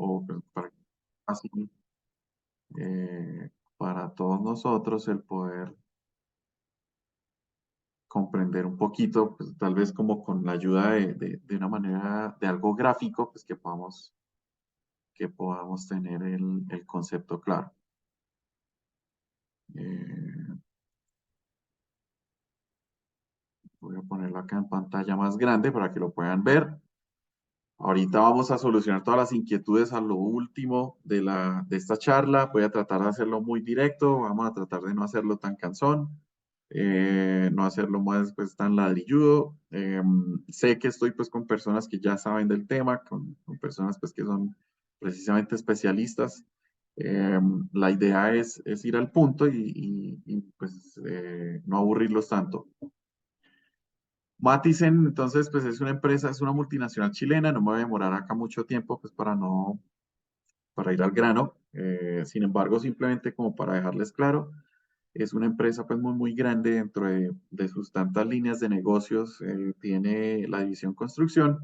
o pues, así, para todos nosotros el poder comprender un poquito, pues tal vez como con la ayuda de una manera, de algo gráfico, pues que podamos tener el concepto claro. Eh, Voy a ponerlo acá en pantalla más grande para que lo puedan ver. Ahorita vamos a solucionar todas las inquietudes a lo último de esta charla. Voy a tratar de hacerlo muy directo. Vamos a tratar de no hacerlo tan cansón, no hacerlo más pues, tan ladrilludo. Sé que estoy pues con personas que ya saben del tema, con personas pues que son precisamente especialistas. La idea es ir al punto y, pues no aburrirlos tanto. Matisen, entonces, pues es una empresa, es una multinacional chilena, no me voy a demorar acá mucho tiempo, pues para ir al grano. Sin embargo, simplemente como para dejarles claro, es una empresa pues muy grande dentro de sus tantas líneas de negocios. Tiene la división construcción,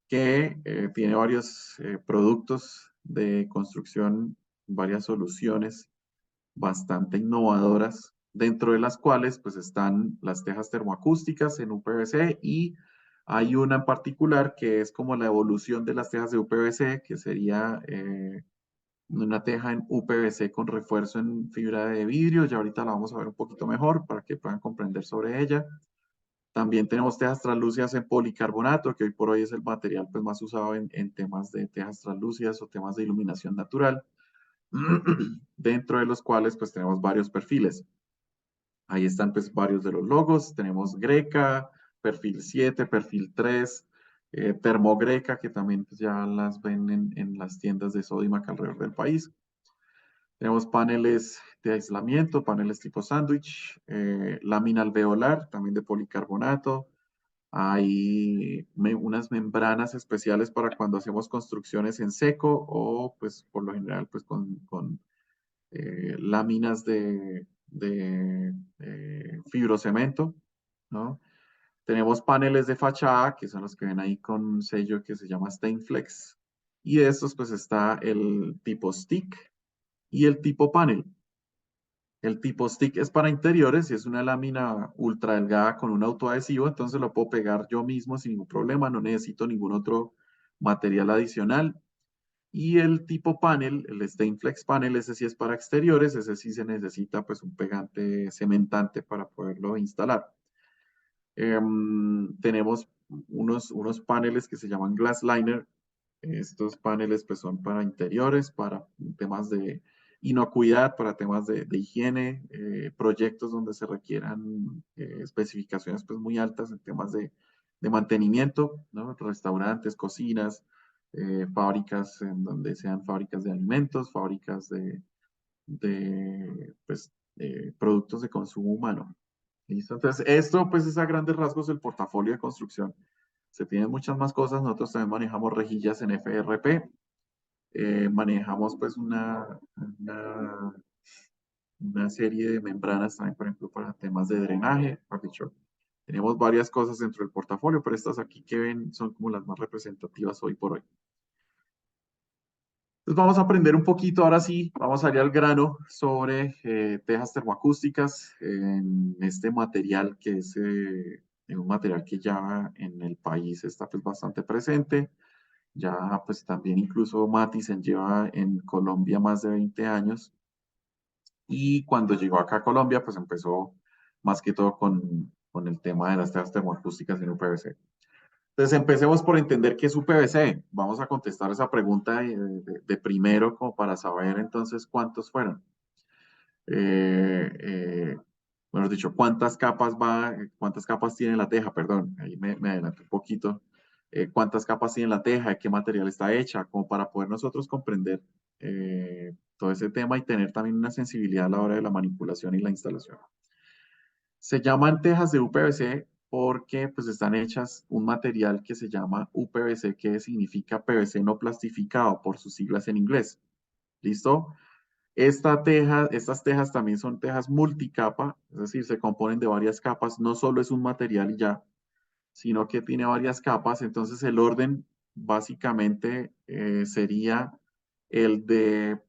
que tiene varios productos de construcción, varias soluciones bastante innovadoras, dentro de las cuales pues están las tejas termoacústicas en UPVC y hay una en particular que es como la evolución de las tejas de UPVC, que sería una teja en UPVC con refuerzo en fibra de vidrio. Ya ahorita la vamos a ver un poquito mejor para que puedan comprender sobre ella. También tenemos tejas translúcidas en policarbonato, que hoy por hoy es el material pues, más usado en temas de tejas translúcidas o temas de iluminación natural, dentro de los cuales pues tenemos varios perfiles. Ahí están pues varios de los logos. Tenemos Greca, perfil 7, perfil 3, Termogreca, que también pues, ya las ven en las tiendas de Sodimac alrededor del país. Tenemos paneles de aislamiento, paneles tipo sándwich, lámina alveolar, también de policarbonato. Hay unas membranas especiales para cuando hacemos construcciones en seco o pues por lo general pues con láminas de fibrocemento, ¿no? Tenemos paneles de fachada, que son los que ven ahí con un sello que se llama Stainflex. Y de estos pues está el tipo stick y el tipo panel. El tipo stick es para interiores y es una lámina ultra delgada con un autoadhesivo, entonces lo puedo pegar yo mismo sin ningún problema, no necesito ningún otro material adicional. Y el tipo panel, el Stainflex panel, ese sí es para exteriores, ese sí se necesita pues un pegante cementante para poderlo instalar. Tenemos unos paneles que se llaman glass liner. Estos paneles pues son para interiores, para temas de inocuidad, para temas de higiene, proyectos donde se requieran especificaciones pues muy altas en temas de mantenimiento, ¿no? Restaurantes, cocinas, fábricas en donde sean fábricas de alimentos, fábricas de pues, productos de consumo humano. ¿Listo? Entonces, esto pues es a grandes rasgos el portafolio de construcción. Se tienen muchas más cosas. Nosotros también manejamos rejillas en FRP. Manejamos pues una serie de membranas también, por ejemplo, para temas de drenaje. Por dicho, tenemos varias cosas dentro del portafolio, pero estas aquí que ven son como las más representativas hoy por hoy. Entonces vamos a aprender un poquito, ahora sí, vamos a ir al grano sobre tejas termoacústicas en este material que es un material que ya en el país está pues bastante presente. Ya pues también incluso Matisen lleva en Colombia más de 20 años y cuando llegó acá a Colombia pues empezó más que todo con el tema de las tejas termoacústicas en UPVC. Entonces empecemos por entender qué es UPVC. Vamos a contestar esa pregunta de primero como para saber entonces cuántos fueron. Bueno, dicho, cuántas capas tiene la teja, perdón, ahí me adelanté un poquito. Cuántas capas tiene la teja, de qué material está hecha, como para poder nosotros comprender todo ese tema y tener también una sensibilidad a la hora de la manipulación y la instalación. Se llaman tejas de UPVC porque pues están hechas un material que se llama UPVC, que significa PVC no plastificado por sus siglas en inglés. ¿Listo? Estas tejas también son tejas multicapa, es decir, se componen de varias capas, no solo es un material y ya, sino que tiene varias capas, entonces el orden básicamente sería el de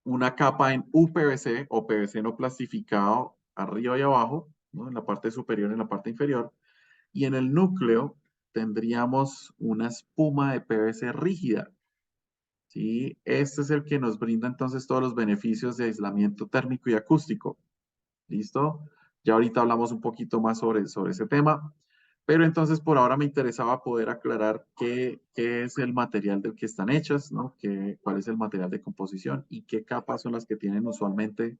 una capa en UPVC o PVC no plastificado arriba y abajo, ¿no? En la parte superior y en la parte inferior. Y en el núcleo tendríamos una espuma de PVC rígida. ¿Sí? Este es el que nos brinda entonces todos los beneficios de aislamiento térmico y acústico. ¿Listo? Ya ahorita hablamos un poquito más sobre ese tema. Pero entonces por ahora me interesaba poder aclarar qué es el material del que están hechas, ¿no? Cuál es el material de composición y qué capas son las que tienen usualmente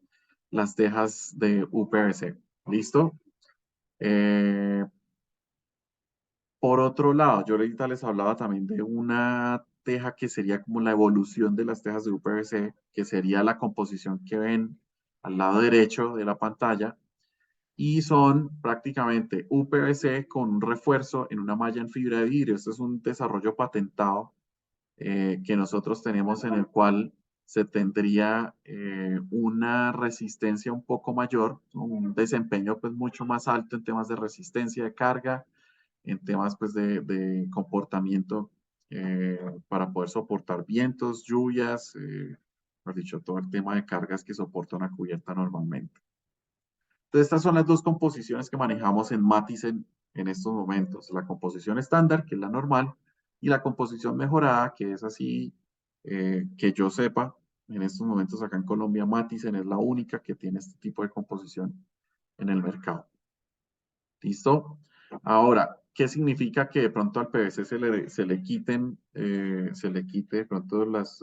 las tejas de UPVC. ¿Listo? Eh, por otro lado, yo ahorita les hablaba también de una teja que sería como la evolución de las tejas de UPVC, que sería la composición que ven al lado derecho de la pantalla, y son prácticamente UPVC con un refuerzo en una malla en fibra de vidrio. Este es un desarrollo patentado que nosotros tenemos en el cual se tendría una resistencia un poco mayor, un desempeño pues mucho más alto en temas de resistencia de carga, en temas pues de comportamiento para poder soportar vientos, lluvias, mejor dicho, todo el tema de cargas que soporta una cubierta normalmente. Entonces, estas son las dos composiciones que manejamos en Matiz en estos momentos. La composición estándar, que es la normal, y la composición mejorada, que es así, que yo sepa, en estos momentos acá en Colombia, Matizen es la única que tiene este tipo de composición en el mercado. ¿Listo? Ahora, ¿qué significa que de pronto al PVC se le quite de pronto las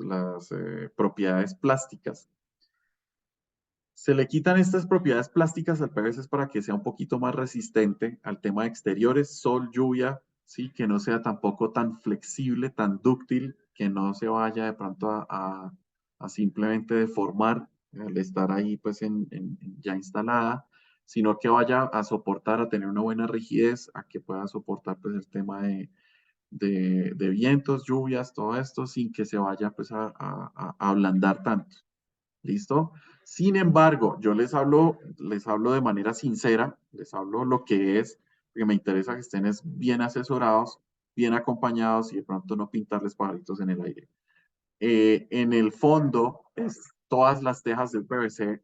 propiedades plásticas? Se le quitan estas propiedades plásticas al PVC para que sea un poquito más resistente al tema de exteriores, sol, lluvia, ¿sí? Que no sea tampoco tan flexible, tan dúctil, que no se vaya de pronto a simplemente deformar al estar ahí pues ya instalada, sino que vaya a soportar, a tener una buena rigidez, a que pueda soportar pues el tema de vientos, lluvias, todo esto, sin que se vaya pues a ablandar tanto. ¿Listo? Sin embargo, yo les hablo de manera sincera, les hablo lo que es, porque me interesa que estén bien asesorados, bien acompañados y de pronto no pintarles pajaritos en el aire. En el fondo, todas las tejas del PVC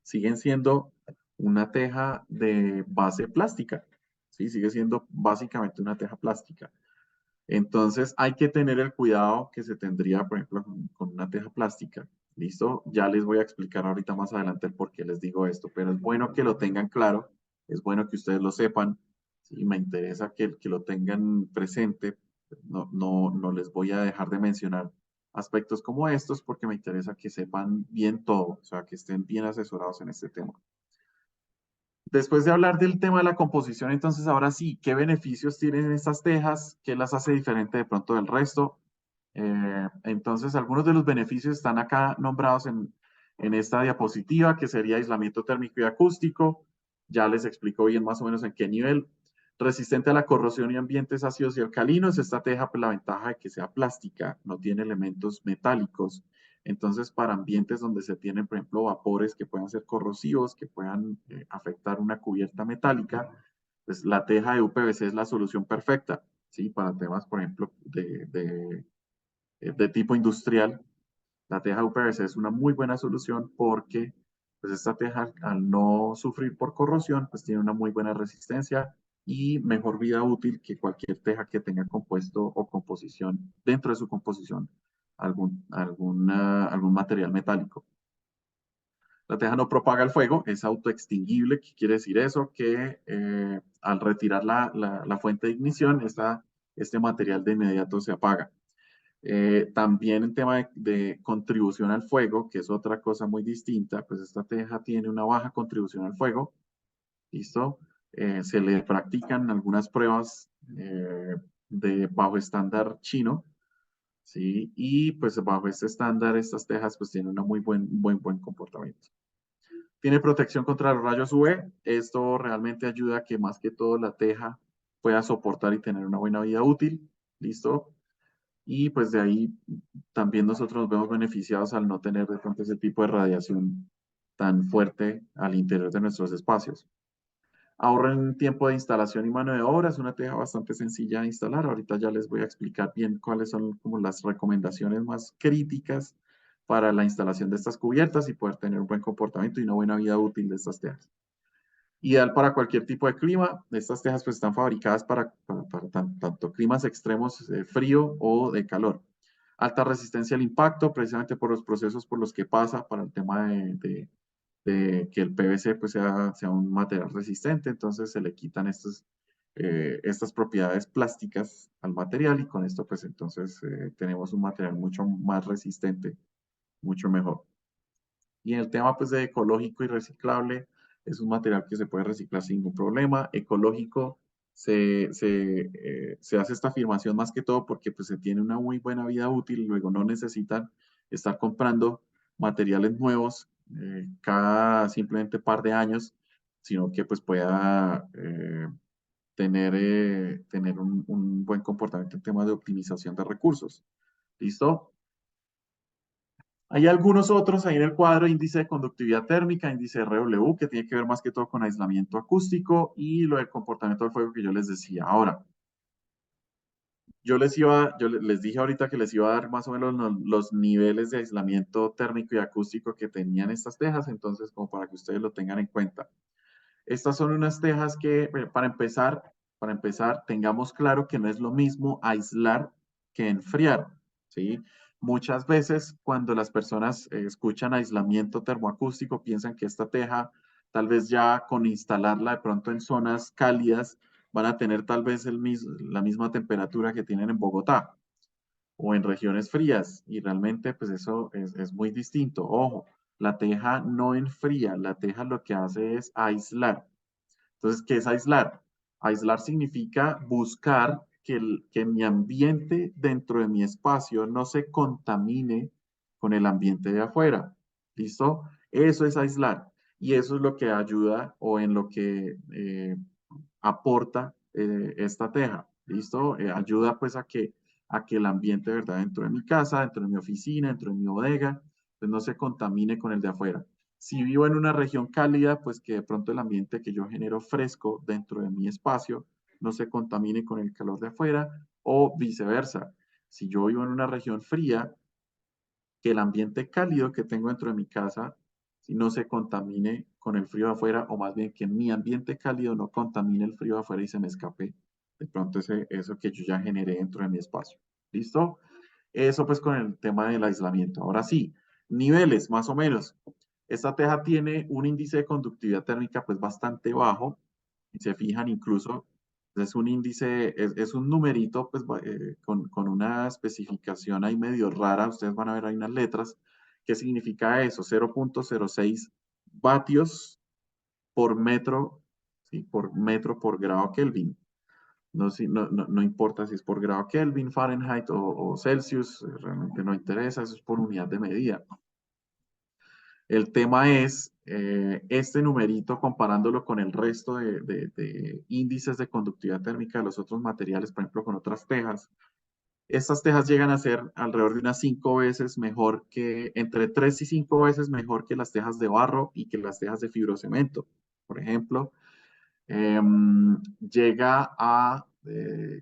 siguen siendo una teja de base plástica, ¿sí? Sigue siendo básicamente una teja plástica. Entonces hay que tener el cuidado que se tendría, por ejemplo, con una teja plástica. ¿Listo? Ya les voy a explicar ahorita más adelante el por qué les digo esto, pero es bueno que lo tengan claro, es bueno que ustedes lo sepan. Sí, me interesa que lo tengan presente. No les voy a dejar de mencionar aspectos como estos porque me interesa que sepan bien todo, o sea, que estén bien asesorados en este tema. Después de hablar del tema de la composición, entonces ahora sí, ¿qué beneficios tienen estas tejas? ¿Qué las hace diferente de pronto del resto? Entonces, algunos de los beneficios están acá nombrados en esta diapositiva, que sería aislamiento térmico y acústico. Ya les explico bien más o menos en qué nivel. Resistente a la corrosión y ambientes ácidos y alcalinos. Esta teja, pues la ventaja de que sea plástica, no tiene elementos metálicos. Entonces, para ambientes donde se tienen, por ejemplo, vapores que puedan ser corrosivos, que puedan afectar una cubierta metálica, pues la teja de UPVC es la solución perfecta, ¿sí? Para temas, por ejemplo, de tipo industrial, la teja UPVC es una muy buena solución porque pues esta teja al no sufrir por corrosión, pues tiene una muy buena resistencia y mejor vida útil que cualquier teja que tenga compuesto o composición, dentro de su composición, algún material metálico. La teja no propaga el fuego, es autoextinguible. ¿Qué quiere decir eso? Que al retirar la fuente de ignición, este material de inmediato se apaga. También en tema de contribución al fuego, que es otra cosa muy distinta, pues esta teja tiene una baja contribución al fuego, ¿listo? Se le practican algunas pruebas de bajo estándar chino, ¿sí? Y pues bajo este estándar, estas tejas pues tienen un muy buen comportamiento. Tiene protección contra los rayos UV. Esto realmente ayuda a que más que todo la teja pueda soportar y tener una buena vida útil, ¿listo? Y pues de ahí también nosotros nos vemos beneficiados al no tener de pronto ese tipo de radiación tan fuerte al interior de nuestros espacios. Ahorran tiempo de instalación y mano de obra. Es una teja bastante sencilla de instalar. Ahorita ya les voy a explicar bien cuáles son como las recomendaciones más críticas para la instalación de estas cubiertas y poder tener un buen comportamiento y una buena vida útil de estas tejas. Ideal para cualquier tipo de clima. Estas tejas pues están fabricadas para tanto climas extremos de frío o de calor. Alta resistencia al impacto, precisamente por los procesos por los que pasa para el tema de que el PVC pues sea un material resistente, entonces se le quitan estas propiedades plásticas al material y con esto pues entonces tenemos un material mucho más resistente, mucho mejor. Y en el tema pues de ecológico y reciclable, es un material que se puede reciclar sin ningún problema. Ecológico, se hace esta afirmación más que todo porque pues se tiene una muy buena vida útil y luego no necesitan estar comprando materiales nuevos cada simplemente par de años, sino que pues pueda tener un buen comportamiento en temas de optimización de recursos. ¿Listo? Hay algunos otros ahí en el cuadro, índice de conductividad térmica, índice RW, que tiene que ver más que todo con aislamiento acústico y lo del comportamiento del fuego que yo les decía. Ahora, les dije ahorita que les iba a dar más o menos los niveles de aislamiento térmico y acústico que tenían estas tejas, entonces como para que ustedes lo tengan en cuenta. Estas son unas tejas que, para empezar, tengamos claro que no es lo mismo aislar que enfriar, ¿sí? Muchas veces cuando las personas escuchan aislamiento termoacústico, piensan que esta teja, tal vez ya con instalarla de pronto en zonas cálidas, van a tener tal vez la misma temperatura que tienen en Bogotá o en regiones frías, y realmente pues eso es muy distinto. Ojo, la teja no enfría, la teja lo que hace es aislar. Entonces, ¿qué es aislar? Aislar significa buscar que mi ambiente dentro de mi espacio no se contamine con el ambiente de afuera. ¿Listo? Eso es aislar. Y eso es lo que ayuda o en lo que aporta esta teja. ¿Listo? Ayuda pues a que el ambiente, ¿verdad? Dentro de mi casa, dentro de mi oficina, dentro de mi bodega, pues no se contamine con el de afuera. Si vivo en una región cálida, pues que de pronto el ambiente que yo genero fresco dentro de mi espacio no se contamine con el calor de afuera o viceversa. Si yo vivo en una región fría, que el ambiente cálido que tengo dentro de mi casa si no se contamine con el frío de afuera o más bien que mi ambiente cálido no contamine el frío de afuera y se me escape de pronto eso que yo ya generé dentro de mi espacio. ¿Listo? Eso pues con el tema del aislamiento. Ahora sí, niveles más o menos. Esta teja tiene un índice de conductividad térmica pues bastante bajo. Si se fijan incluso, es un índice, es un numerito pues con una especificación ahí medio rara. Ustedes van a ver ahí unas letras. ¿Qué significa eso? 0.06 vatios por metro, ¿sí? Por metro por grado Kelvin. No, no importa si es por grado Kelvin, Fahrenheit o Celsius, realmente no interesa, eso es por unidad de medida. El tema es este numerito comparándolo con el resto de índices de conductividad térmica de los otros materiales, por ejemplo, con otras tejas. Estas tejas llegan a ser alrededor de unas 5 veces mejor entre 3 y 5 veces mejor que las tejas de barro y que las tejas de fibrocemento. Por ejemplo, llega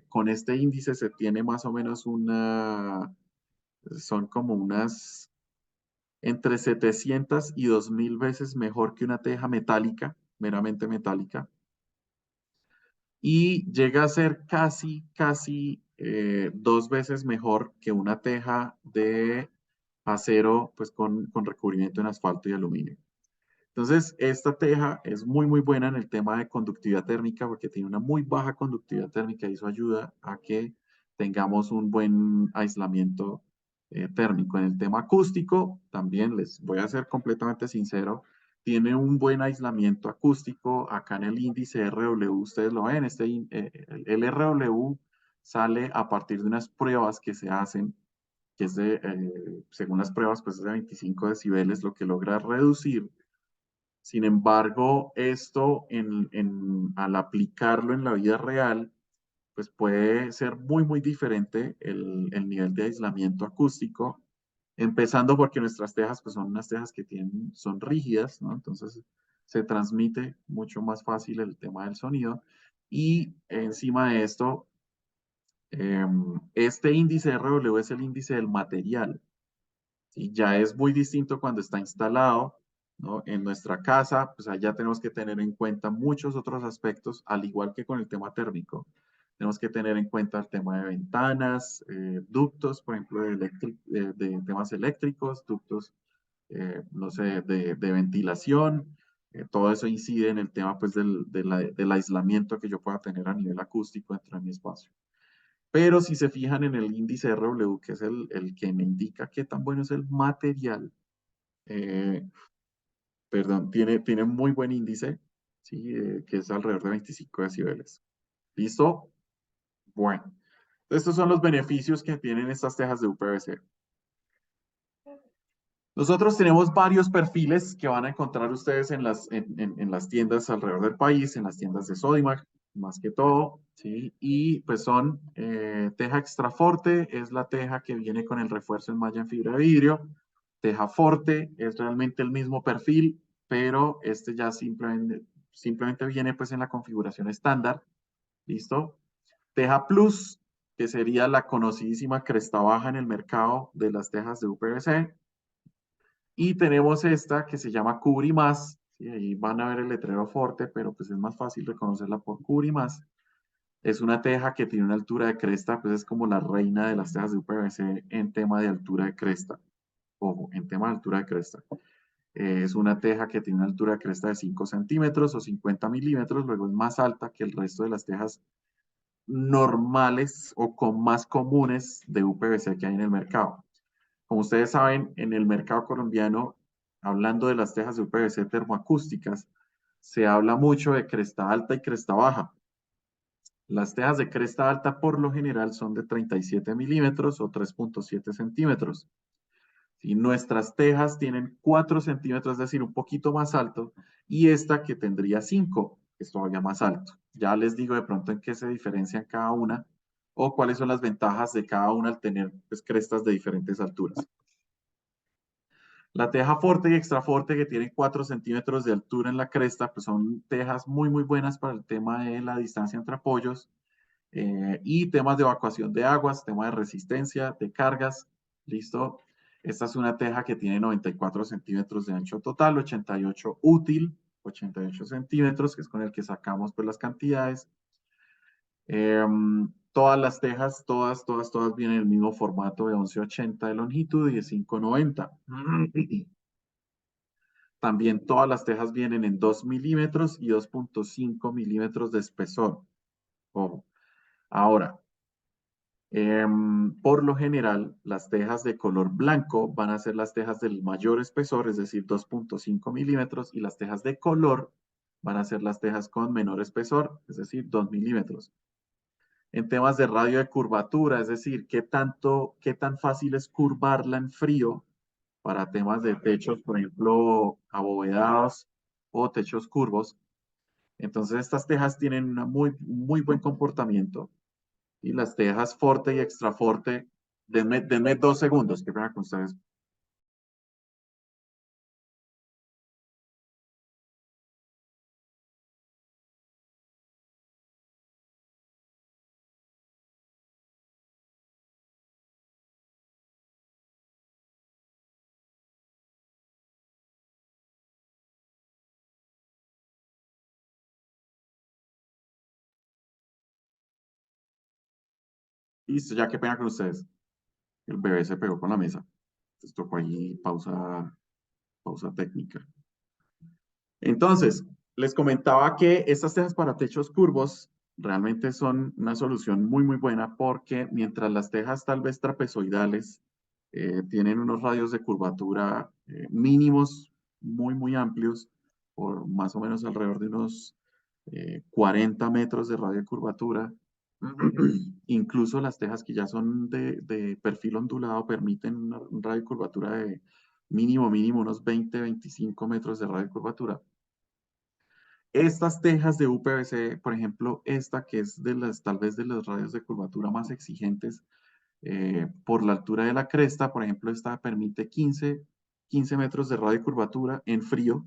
con este índice se tiene más o menos son como unas entre 700 y 2000 veces mejor que una teja metálica, meramente metálica, y llega a ser casi 2 veces mejor que una teja de acero, pues con recubrimiento en asfalto y aluminio. Entonces, esta teja es muy buena en el tema de conductividad térmica porque tiene una muy baja conductividad térmica y eso ayuda a que tengamos un buen aislamiento térmico. En el tema acústico, también les voy a ser completamente sincero, tiene un buen aislamiento acústico. Acá en el índice RW, ustedes lo ven, el RW sale a partir de unas pruebas que se hacen que según las pruebas, pues es de 25 decibeles, lo que logra reducir. Sin embargo, esto al aplicarlo en la vida real, pues puede ser muy diferente el nivel de aislamiento acústico, empezando porque nuestras tejas pues son unas tejas que son rígidas, ¿no? Entonces se transmite mucho más fácil el tema del sonido. Y encima de esto, este índice RW es el índice del material. ¿Sí? Ya es muy distinto cuando está instalado, ¿no? En nuestra casa, pues allá tenemos que tener en cuenta muchos otros aspectos, al igual que con el tema térmico. Tenemos que tener en cuenta el tema de ventanas, ductos, por ejemplo, de temas eléctricos, ductos, no sé, de ventilación. Todo eso incide en el tema pues, del aislamiento que yo pueda tener a nivel acústico dentro de mi espacio. Pero si se fijan en el índice RW, que es el que me indica qué tan bueno es el material, eh, perdón, tiene muy buen índice, ¿sí? Que es alrededor de 25 decibeles. ¿Listo? Bueno, estos son los beneficios que tienen estas tejas de UPVC. Nosotros tenemos varios perfiles que van a encontrar ustedes en las tiendas alrededor del país, en las tiendas de Sodimac, más que todo, ¿sí? Y pues son teja extra forte, es la teja que viene con el refuerzo en malla en fibra de vidrio. Teja forte es realmente el mismo perfil, pero este ya simplemente viene pues en la configuración estándar, ¿listo? Teja Plus, que sería la conocidísima cresta baja en el mercado de las tejas de UPVC. Y tenemos esta que se llama Cubri Más. ¿Sí? Ahí van a ver el letrero Forte, pero pues es más fácil reconocerla por Cubri Más. Es una teja que tiene una altura de cresta, pues es como la reina de las tejas de UPVC en tema de altura de cresta. Ojo, en tema de altura de cresta. Es una teja que tiene una altura de cresta de 5 centímetros o 50 milímetros, luego es más alta que el resto de las tejas normales o con más comunes de UPVC que hay en el mercado. Como ustedes saben, en el mercado colombiano, hablando de las tejas de UPVC termoacústicas, se habla mucho de cresta alta y cresta baja. Las tejas de cresta alta por lo general son de 37 milímetros o 3.7 centímetros. Y nuestras tejas tienen 4 centímetros, es decir, un poquito más alto, y esta que tendría 5 es todavía más alto. Ya les digo de pronto en qué se diferencian cada una o cuáles son las ventajas de cada una al tener pues, crestas de diferentes alturas. La teja forte y extra forte que tienen 4 centímetros de altura en la cresta, pues son tejas muy, muy buenas para el tema de la distancia entre apoyos y temas de evacuación de aguas, tema de resistencia, de cargas. ¿Listo? Esta es una teja que tiene 94 centímetros de ancho total, 88 útil, 88 centímetros, que es con el que sacamos pues, las cantidades. Todas las tejas, todas vienen en el mismo formato de 1180 de longitud y de 590. También todas las tejas vienen en 2 milímetros y 2.5 milímetros de espesor. Ojo. Ahora, por lo general, las tejas de color blanco van a ser las tejas del mayor espesor, es decir, 2.5 milímetros, y las tejas de color van a ser las tejas con menor espesor, es decir, 2 milímetros. En temas de radio de curvatura, es decir, qué tan fácil es curvarla en frío para temas de techos, por ejemplo, abovedados o techos curvos. Entonces, estas tejas tienen un muy buen comportamiento. Y las tejas forte y extra forte, denme 2 segundos, que pena con ustedes. Listo, ya que pena con ustedes. El bebé se pegó con la mesa. Entonces tocó ahí pausa técnica. Entonces, les comentaba que estas tejas para techos curvos realmente son una solución muy buena porque mientras las tejas tal vez trapezoidales tienen unos radios de curvatura mínimos muy amplios, por más o menos alrededor de unos 40 metros de radio de curvatura. Incluso las tejas que ya son de perfil ondulado permiten un radio de curvatura de mínimo unos 20-25 metros de radio de curvatura. Estas tejas de UPVC, por ejemplo, esta que es tal vez de los radios de curvatura más exigentes, por la altura de la cresta, por ejemplo, esta permite 15 metros de radio de curvatura en frío,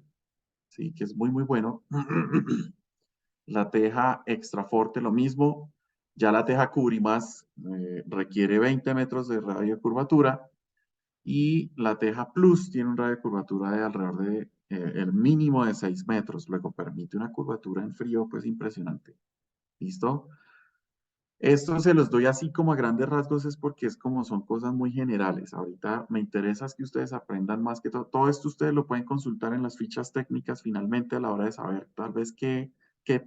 ¿sí? Que es muy, muy bueno. La teja extra forte, lo mismo. Ya la teja Cubrimás requiere 20 metros de radio de curvatura y la teja Plus tiene un radio de curvatura de alrededor de el mínimo de 6 metros. Luego permite una curvatura en frío pues impresionante. ¿Listo? Esto se los doy así como a grandes rasgos es porque es como son cosas muy generales. Ahorita me interesa es que ustedes aprendan más que todo. Todo esto ustedes lo pueden consultar en las fichas técnicas finalmente a la hora de saber tal vez qué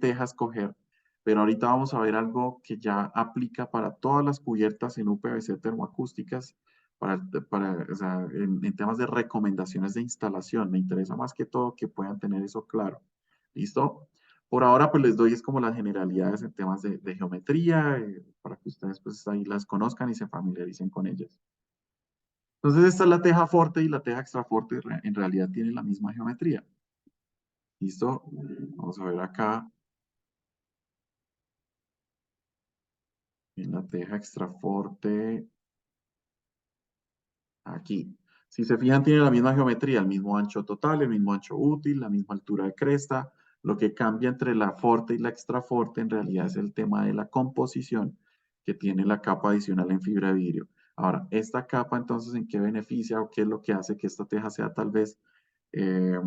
tejas coger. Pero ahorita vamos a ver algo que ya aplica para todas las cubiertas en UPVC termoacústicas, o sea, en temas de recomendaciones de instalación. Me interesa más que todo que puedan tener eso claro. ¿Listo? Por ahora, pues les doy es como las generalidades en temas de geometría, para que ustedes pues ahí las conozcan y se familiaricen con ellas. Entonces, esta es la teja forte y la teja extraforte en realidad tienen la misma geometría. ¿Listo? Vamos a ver acá en la teja extraforte. Aquí. Si se fijan, tiene la misma geometría, el mismo ancho total, el mismo ancho útil, la misma altura de cresta. Lo que cambia entre la forte y la extra forte en realidad es el tema de la composición que tiene la capa adicional en fibra de vidrio. Ahora, esta capa entonces, ¿en qué beneficia o qué es lo que hace que esta teja sea tal vez eh,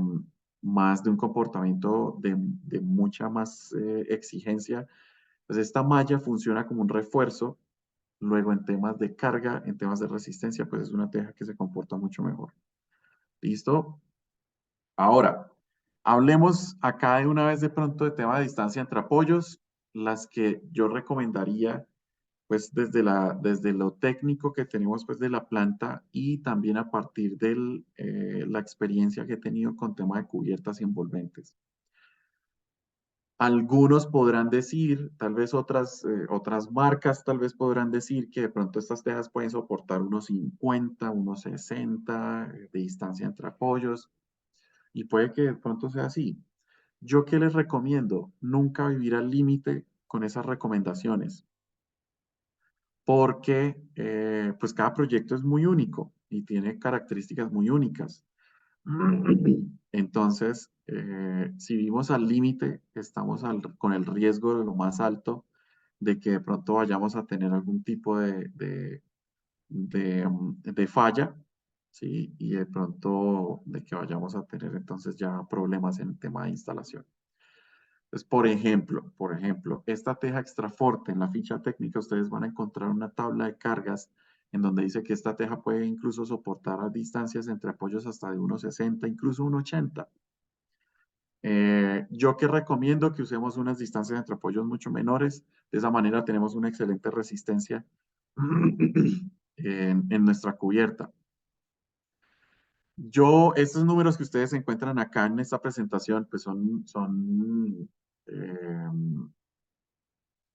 más de un comportamiento de mucha más exigencia? Pues esta malla funciona como un refuerzo. Luego, en temas de carga, en temas de resistencia, pues es una teja que se comporta mucho mejor. ¿Listo? Ahora, hablemos acá de una vez de pronto de tema de distancia entre apoyos, las que yo recomendaría, pues desde lo técnico que tenemos pues de la planta y también a partir de la experiencia que he tenido con tema de cubiertas y envolventes. Algunos podrán decir, tal vez otras marcas tal vez podrán decir que de pronto estas tejas pueden soportar unos 50, unos 60 de distancia entre apoyos y puede que de pronto sea así. ¿Yo qué les recomiendo? Nunca vivir al límite con esas recomendaciones porque pues cada proyecto es muy único y tiene características muy únicas. Entonces, si vivimos al límite, estamos con el riesgo de lo más alto de que de pronto vayamos a tener algún tipo de falla, ¿sí? Y de pronto de que vayamos a tener entonces ya problemas en el tema de instalación. Entonces, por ejemplo, esta teja extraforte en la ficha técnica, ustedes van a encontrar una tabla de cargas en donde dice que esta teja puede incluso soportar a distancias entre apoyos hasta de 1,60, incluso 1,80. Yo que recomiendo que usemos unas distancias entre apoyos mucho menores. De esa manera tenemos una excelente resistencia en nuestra cubierta. Estos números que ustedes encuentran acá en esta presentación, pues eh,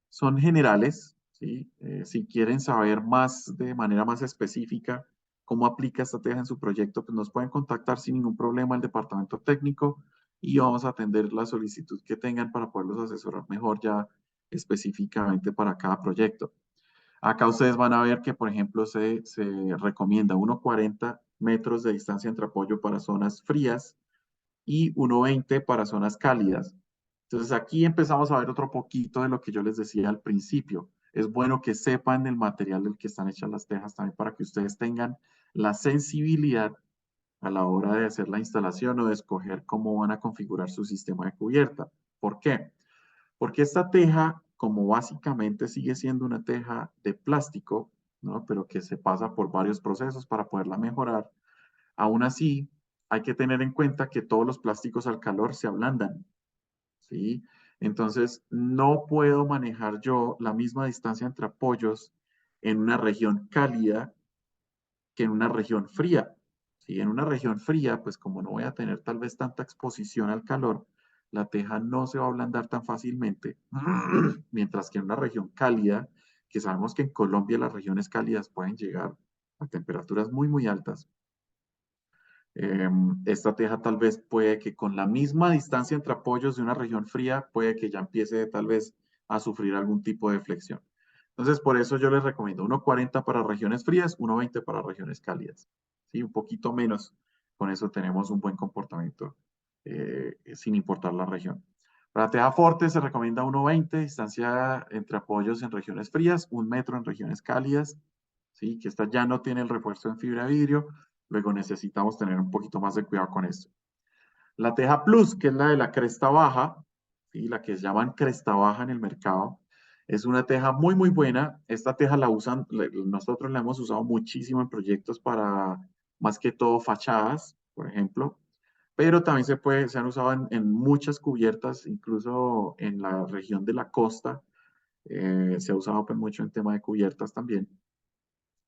son generales, ¿sí? Si quieren saber más de manera más específica cómo aplica esta teja en su proyecto, pues nos pueden contactar sin ningún problema al departamento técnico y vamos a atender la solicitud que tengan para poderlos asesorar mejor ya específicamente para cada proyecto. Acá ustedes van a ver que, por ejemplo, se recomienda 1,40 metros de distancia entre apoyo para zonas frías y 1,20 para zonas cálidas. Entonces aquí empezamos a ver otro poquito de lo que yo les decía al principio. Es bueno que sepan el material del que están hechas las tejas también para que ustedes tengan la sensibilidad a la hora de hacer la instalación o de escoger cómo van a configurar su sistema de cubierta. ¿Por qué? Porque esta teja, como básicamente sigue siendo una teja de plástico, ¿no? Pero que se pasa por varios procesos para poderla mejorar, aún así hay que tener en cuenta que todos los plásticos al calor se ablandan. ¿Sí? Entonces, no puedo manejar yo la misma distancia entre apoyos en una región cálida que en una región fría. ¿Sí? En una región fría, pues como no voy a tener tal vez tanta exposición al calor, la teja no se va a ablandar tan fácilmente, mientras que en una región cálida, que sabemos que en Colombia las regiones cálidas pueden llegar a temperaturas muy, muy altas, esta teja tal vez puede que con la misma distancia entre apoyos de una región fría, puede que ya empiece tal vez a sufrir algún tipo de flexión. Entonces, por eso yo les recomiendo 1,40 para regiones frías, 1,20 para regiones cálidas. ¿Sí? Un poquito menos. Con eso tenemos un buen comportamiento sin importar la región. Para teja forte se recomienda 1,20, distancia entre apoyos en regiones frías, 1 metro en regiones cálidas, ¿sí? Que esta ya no tiene el refuerzo en fibra de vidrio, luego necesitamos tener un poquito más de cuidado con esto. La teja plus, que es la de la cresta baja, ¿sí? La que llaman cresta baja en el mercado, es una teja muy, muy buena. Esta teja la usan, nosotros la hemos usado muchísimo en proyectos para, más que todo, fachadas, por ejemplo, pero también se han usado en muchas cubiertas, incluso en la región de la costa, se ha usado pues, mucho en tema de cubiertas también.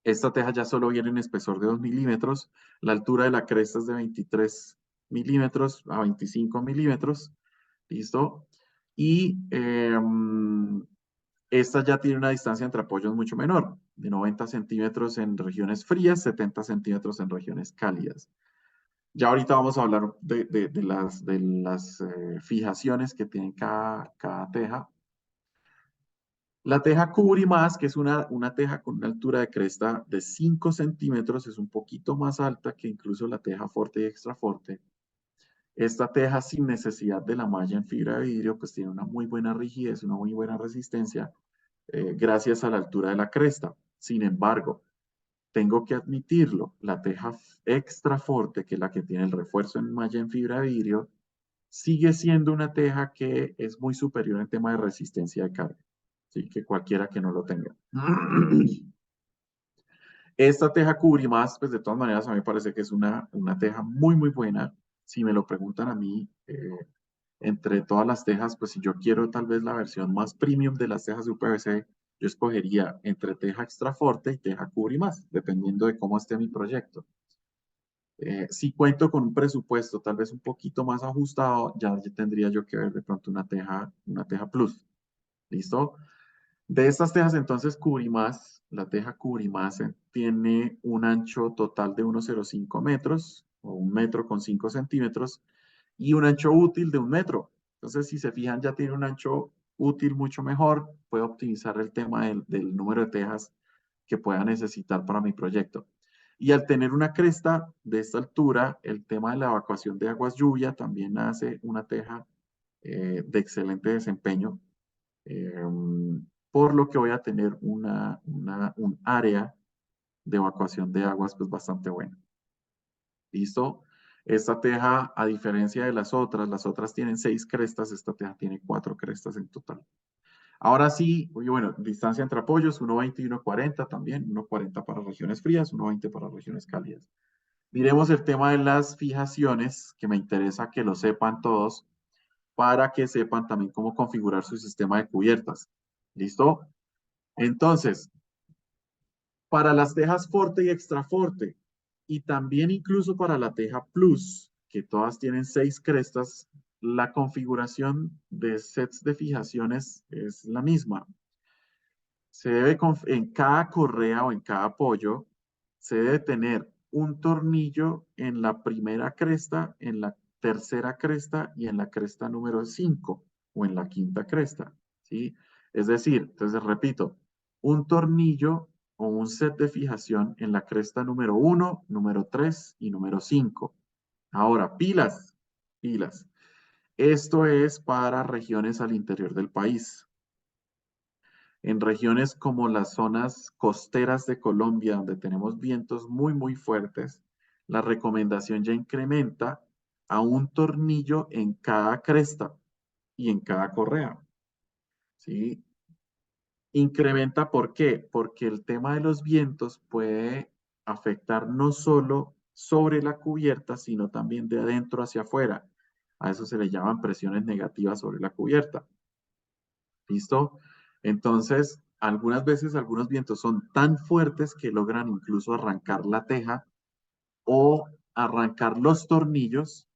Esta teja ya solo viene en espesor de 2 milímetros, la altura de la cresta es de 23 milímetros a 25 milímetros, ¿listo? Y esta ya tiene una distancia entre apoyos mucho menor, de 90 centímetros en regiones frías, 70 centímetros en regiones cálidas. Ya ahorita vamos a hablar de las fijaciones que tiene cada teja. La teja Cubrimás, que es una teja con una altura de cresta de 5 centímetros, es un poquito más alta que incluso la teja Forte y Extra Forte. Esta teja sin necesidad de la malla en fibra de vidrio, pues tiene una muy buena rigidez, una muy buena resistencia, gracias a la altura de la cresta. Sin embargo, tengo que admitirlo, la teja Extra Forte, que es la que tiene el refuerzo en malla en fibra de vidrio, sigue siendo una teja que es muy superior en tema de resistencia de carga. ¿Sí? Que cualquiera que no lo tenga. Esta teja Cubrimás, pues de todas maneras, a mí me parece que es una teja muy, muy buena. Si me lo preguntan a mí, entre todas las tejas, pues si yo quiero tal vez la versión más premium de las tejas de UPVC, yo escogería entre teja Extra Forte y teja Cubrimás, dependiendo de cómo esté mi proyecto. Si cuento con un presupuesto tal vez un poquito más ajustado, ya tendría yo que ver de pronto una teja Plus. ¿Listo? De estas tejas, entonces, Cubrimás, la teja Cubrimás tiene un ancho total de 1,05 metros, o 1 metro con 5 centímetros, y un ancho útil de 1 metro. Entonces, si se fijan, ya tiene un ancho útil mucho mejor. Puedo optimizar el tema del número de tejas que pueda necesitar para mi proyecto. Y al tener una cresta de esta altura, el tema de la evacuación de aguas lluvia también hace una teja de excelente desempeño, por lo que voy a tener un área de evacuación de aguas pues bastante buena. ¿Listo? Esta teja, a diferencia de las otras tienen 6 crestas, esta teja tiene 4 crestas en total. Ahora sí, oye, bueno, distancia entre apoyos, 1,20 y 1,40 también, 1,40 para regiones frías, 1,20 para regiones cálidas. Miremos el tema de las fijaciones, que me interesa que lo sepan todos, para que sepan también cómo configurar su sistema de cubiertas. ¿Listo? Entonces, para las tejas Forte y Extra Forte, y también incluso para la teja Plus, que todas tienen 6 crestas, la configuración de sets de fijaciones es la misma. Se debe, en cada correa o en cada apoyo, se debe tener un tornillo en la primera cresta, en la tercera cresta y en la cresta número 5 o en la quinta cresta, ¿sí? Es decir, entonces repito, un tornillo o un set de fijación en la cresta número 1, número 3 y número 5. Ahora, pilas, pilas. Esto es para regiones al interior del país. En regiones como las zonas costeras de Colombia, donde tenemos vientos muy, muy fuertes, la recomendación ya incrementa a un tornillo en cada cresta y en cada correa. ¿Sí? Incrementa, ¿por qué? Porque el tema de los vientos puede afectar no solo sobre la cubierta, sino también de adentro hacia afuera. A eso se le llaman presiones negativas sobre la cubierta. ¿Listo? Entonces, algunas veces algunos vientos son tan fuertes que logran incluso arrancar la teja o arrancar los tornillos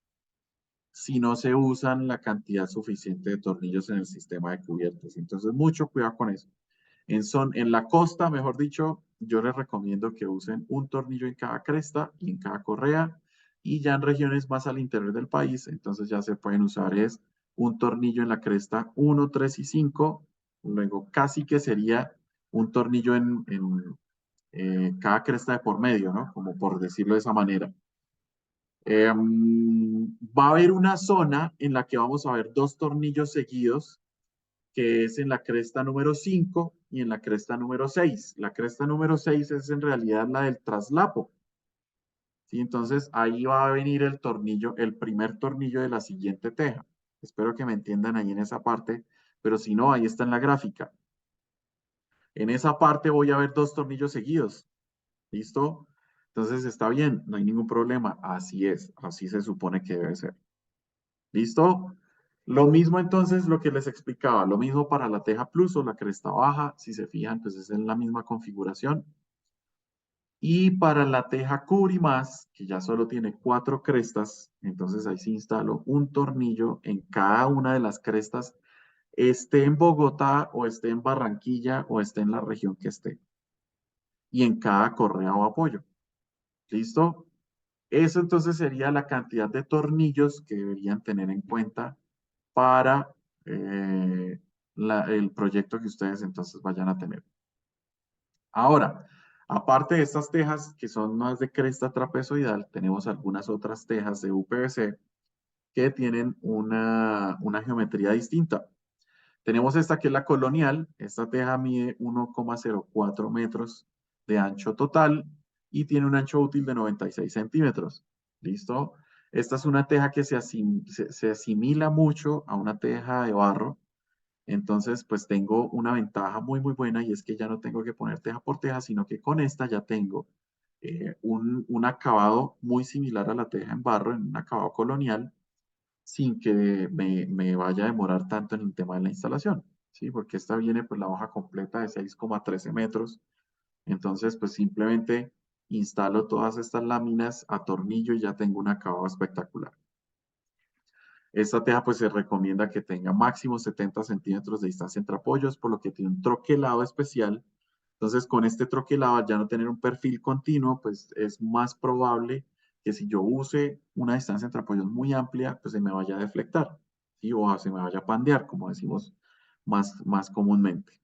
si no se usan la cantidad suficiente de tornillos en el sistema de cubiertas. Entonces, mucho cuidado con eso. En la costa, mejor dicho, yo les recomiendo que usen un tornillo en cada cresta y en cada correa. Y ya en regiones más al interior del país, entonces ya se pueden usar es un tornillo en la cresta 1, 3 y 5. Luego casi que sería un tornillo en cada cresta de por medio, ¿no? Como por decirlo de esa manera. Va a haber una zona en la que vamos a ver dos tornillos seguidos, que es en la cresta número 5 y en la cresta número 6. La cresta número 6 es en realidad la del traslapo. ¿Sí? Entonces ahí va a venir el tornillo, el primer tornillo de la siguiente teja. Espero que me entiendan ahí en esa parte, pero si no, ahí está en la gráfica. En esa parte voy a ver dos tornillos seguidos. ¿Listo? Entonces está bien, no hay ningún problema. Así es, así se supone que debe ser. ¿Listo? Lo mismo entonces lo que les explicaba, lo mismo para la teja plus o la cresta baja, si se fijan, pues es en la misma configuración. Y para la teja más, que ya solo tiene 4 crestas, entonces ahí sí instalo un tornillo en cada una de las crestas, esté en Bogotá o esté en Barranquilla o esté en la región que esté. Y en cada correa o apoyo. ¿Listo? Eso entonces sería la cantidad de tornillos que deberían tener en cuenta para el proyecto que ustedes entonces vayan a tener. Ahora, aparte de estas tejas que son más de cresta trapezoidal, tenemos algunas otras tejas de UPVC que tienen una geometría distinta. Tenemos esta que es la colonial. Esta teja mide 1,04 metros de ancho total y tiene un ancho útil de 96 centímetros. ¿Listo? Esta es una teja que se asimila mucho a una teja de barro. Entonces, pues tengo una ventaja muy, muy buena y es que ya no tengo que poner teja por teja, sino que con esta ya tengo un acabado muy similar a la teja en barro, en un acabado colonial, sin que me vaya a demorar tanto en el tema de la instalación, ¿sí? Porque esta viene pues la hoja completa de 6,13 metros. Entonces, pues simplemente instalo todas estas láminas, atornillo y ya tengo un acabado espectacular. Esta teja pues se recomienda que tenga máximo 70 centímetros de distancia entre apoyos, por lo que tiene un troquelado especial. Entonces, con este troquelado, al ya no tener un perfil continuo, pues es más probable que si yo use una distancia entre apoyos muy amplia, pues se me vaya a deflectar, ¿sí? O se me vaya a pandear, como decimos más comúnmente.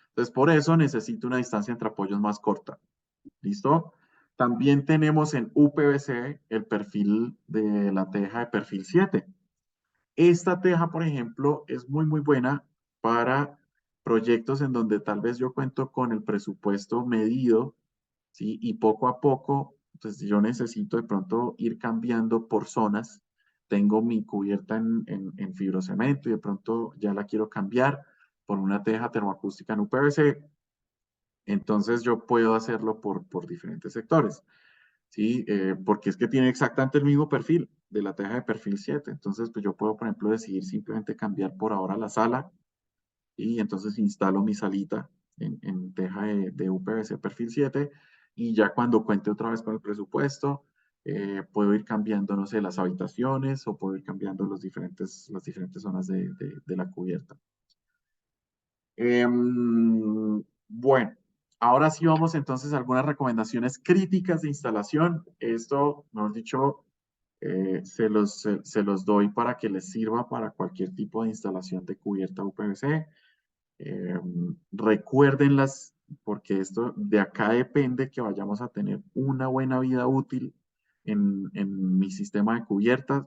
Entonces, por eso necesito una distancia entre apoyos más corta. ¿Listo? También tenemos en UPVC el perfil de la teja de perfil 7. Esta teja, por ejemplo, es muy, muy buena para proyectos en donde tal vez yo cuento con el presupuesto medido, ¿sí? Y poco a poco, pues yo necesito de pronto ir cambiando por zonas. Tengo mi cubierta en fibrocemento y de pronto ya la quiero cambiar por una teja termoacústica en UPVC. Entonces yo puedo hacerlo por diferentes sectores. ¿Sí? Porque es que tiene exactamente el mismo perfil de la teja de perfil 7. Entonces, pues yo puedo, por ejemplo, decidir simplemente cambiar por ahora la sala y entonces instalo mi salita en teja de UPVC perfil 7 y ya cuando cuente otra vez con el presupuesto, puedo ir cambiando, no sé, las habitaciones o puedo ir cambiando las diferentes zonas de la cubierta. Bueno, ahora sí vamos entonces a algunas recomendaciones críticas de instalación. Esto, mejor dicho, se los doy para que les sirva para cualquier tipo de instalación de cubierta UPVC. Recuérdenlas, porque esto de acá depende que vayamos a tener una buena vida útil en mi sistema de cubiertas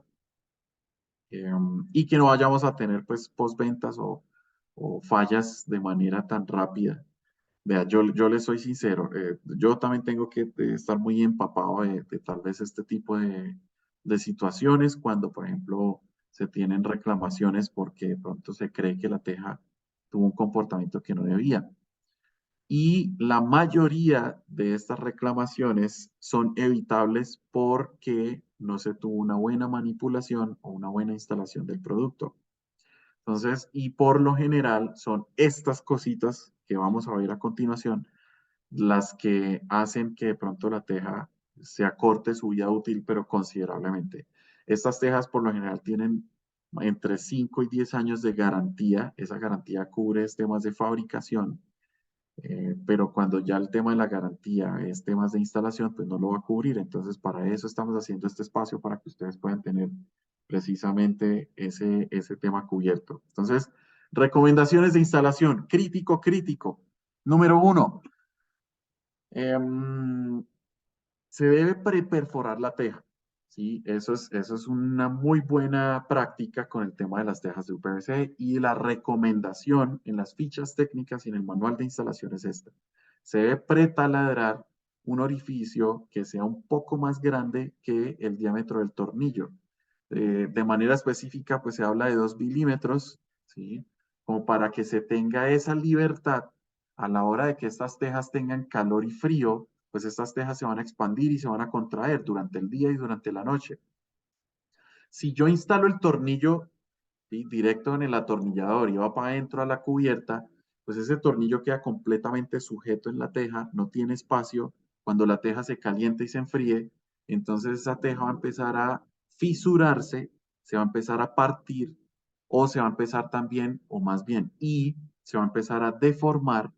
y que no vayamos a tener pues postventas o fallas de manera tan rápida. Vea, yo les soy sincero, yo también tengo que estar muy empapado de tal vez este tipo de situaciones cuando, por ejemplo, se tienen reclamaciones porque de pronto se cree que la teja tuvo un comportamiento que no debía. Y la mayoría de estas reclamaciones son evitables porque no se tuvo una buena manipulación o una buena instalación del producto. Entonces, y por lo general son estas cositas que vamos a ver a continuación las que hacen que de pronto la teja se acorte su vida útil, pero considerablemente. Estas tejas por lo general tienen entre 5 y 10 años de garantía. Esa garantía cubre temas de fabricación, pero cuando ya el tema de la garantía es temas de instalación, pues no lo va a cubrir. Entonces, para eso estamos haciendo este espacio para que ustedes puedan tener precisamente ese tema cubierto. Entonces, recomendaciones de instalación. Crítico, crítico. Número 1. Se debe preperforar la teja. ¿sí? Eso es una muy buena práctica con el tema de las tejas de UPVC y la recomendación en las fichas técnicas y en el manual de instalación es esta. Se debe pretaladrar un orificio que sea un poco más grande que el diámetro del tornillo. De manera específica, pues se habla de 2 milímetros, ¿sí? Como para que se tenga esa libertad a la hora de que estas tejas tengan calor y frío, pues estas tejas se van a expandir y se van a contraer durante el día y durante la noche. Si yo instalo el tornillo, ¿sí?, directo en el atornillador y va para adentro a la cubierta, pues ese tornillo queda completamente sujeto en la teja, no tiene espacio. Cuando la teja se caliente y se enfríe, entonces esa teja va a empezar a fisurarse, se va a empezar a partir o se va a empezar también, o más bien, y se va a empezar a deformar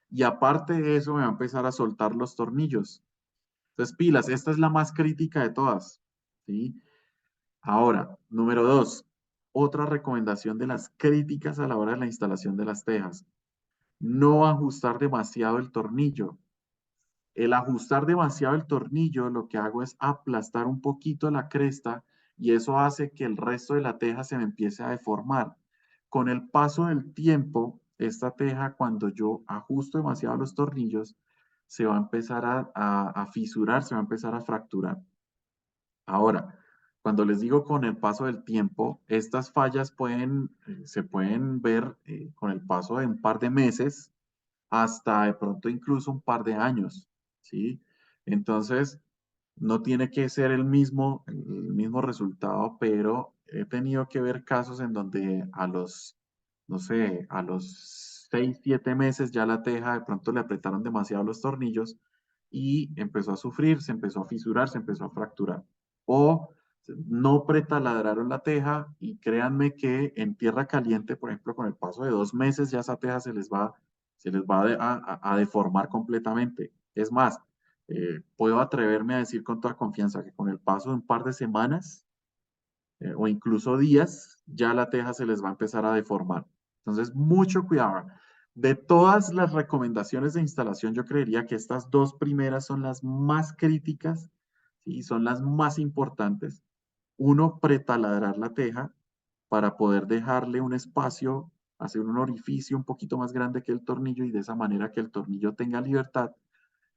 y aparte de eso me va a empezar a soltar los tornillos. Entonces, pilas, esta es la más crítica de todas, ¿sí? Ahora, número dos, otra recomendación de las críticas a la hora de la instalación de las tejas. No ajustar demasiado el tornillo. El ajustar demasiado el tornillo lo que hago es aplastar un poquito la cresta y eso hace que el resto de la teja se me empiece a deformar. Con el paso del tiempo, esta teja, cuando yo ajusto demasiado los tornillos, se va a empezar a fisurar, se va a empezar a fracturar. Ahora, cuando les digo con el paso del tiempo, estas fallas se pueden ver con el paso de un par de meses hasta de pronto incluso un par de años, ¿sí? Entonces, no tiene que ser el mismo resultado, pero he tenido que ver casos en donde a los, no sé, a los 6, 7 meses ya la teja de pronto le apretaron demasiado los tornillos y empezó a sufrir, se empezó a fisurar, se empezó a fracturar. O no pretaladraron la teja y créanme que en tierra caliente, por ejemplo, con el paso de 2 meses ya esa teja se les va a deformar completamente. Es más, puedo atreverme a decir con toda confianza que con el paso de un par de semanas o incluso días, ya la teja se les va a empezar a deformar. Entonces, mucho cuidado. De todas las recomendaciones de instalación, yo creería que estas dos primeras son las más críticas y son las más importantes. Uno, pretaladrar la teja para poder dejarle un espacio, hacer un orificio un poquito más grande que el tornillo y de esa manera que el tornillo tenga libertad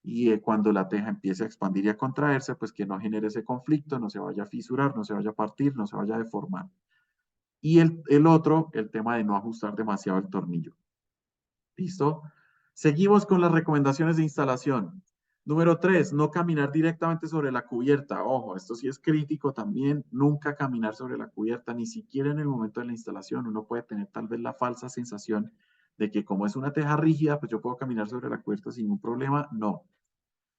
y cuando la teja empiece a expandir y a contraerse, pues que no genere ese conflicto, no se vaya a fisurar, no se vaya a partir, no se vaya a deformar. Y el otro, el tema de no ajustar demasiado el tornillo. ¿Listo? Seguimos con las recomendaciones de instalación. Número 3, no caminar directamente sobre la cubierta. Ojo, esto sí es crítico también. Nunca caminar sobre la cubierta, ni siquiera en el momento de la instalación. Uno puede tener tal vez la falsa sensación de que como es una teja rígida, pues yo puedo caminar sobre la cubierta sin ningún problema. No,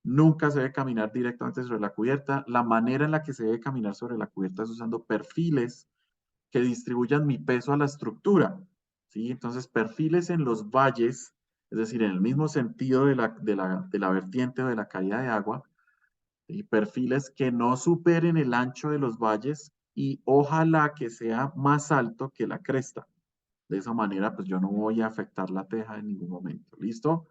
nunca se debe caminar directamente sobre la cubierta. La manera en la que se debe caminar sobre la cubierta es usando perfiles que distribuyan mi peso a la estructura, ¿sí? Entonces, perfiles en los valles, es decir, en el mismo sentido de la vertiente o de la caída de agua, y perfiles que no superen el ancho de los valles y ojalá que sea más alto que la cresta. De esa manera, pues yo no voy a afectar la teja en ningún momento. ¿Listo?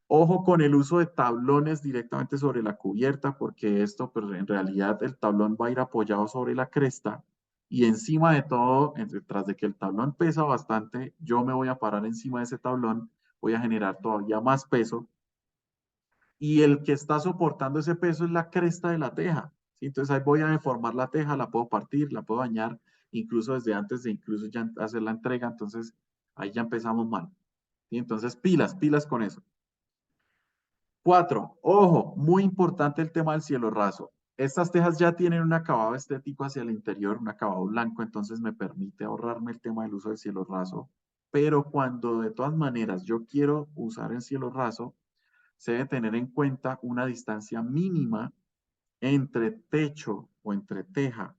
Ojo con el uso de tablones directamente sobre la cubierta, porque esto, pues en realidad el tablón va a ir apoyado sobre la cresta y encima de todo, tras de que el tablón pesa bastante, yo me voy a parar encima de ese tablón, voy a generar todavía más peso y el que está soportando ese peso es la cresta de la teja, ¿sí? Entonces ahí voy a deformar la teja, la puedo partir, la puedo dañar, incluso desde antes de incluso ya hacer la entrega, entonces ahí ya empezamos mal, ¿sí? Entonces pilas, pilas con eso. 4, ojo, muy importante el tema del cielo raso. Estas tejas ya tienen un acabado estético hacia el interior, un acabado blanco, entonces me permite ahorrarme el tema del uso del cielo raso. Pero cuando de todas maneras yo quiero usar el cielo raso, se debe tener en cuenta una distancia mínima entre techo o entre teja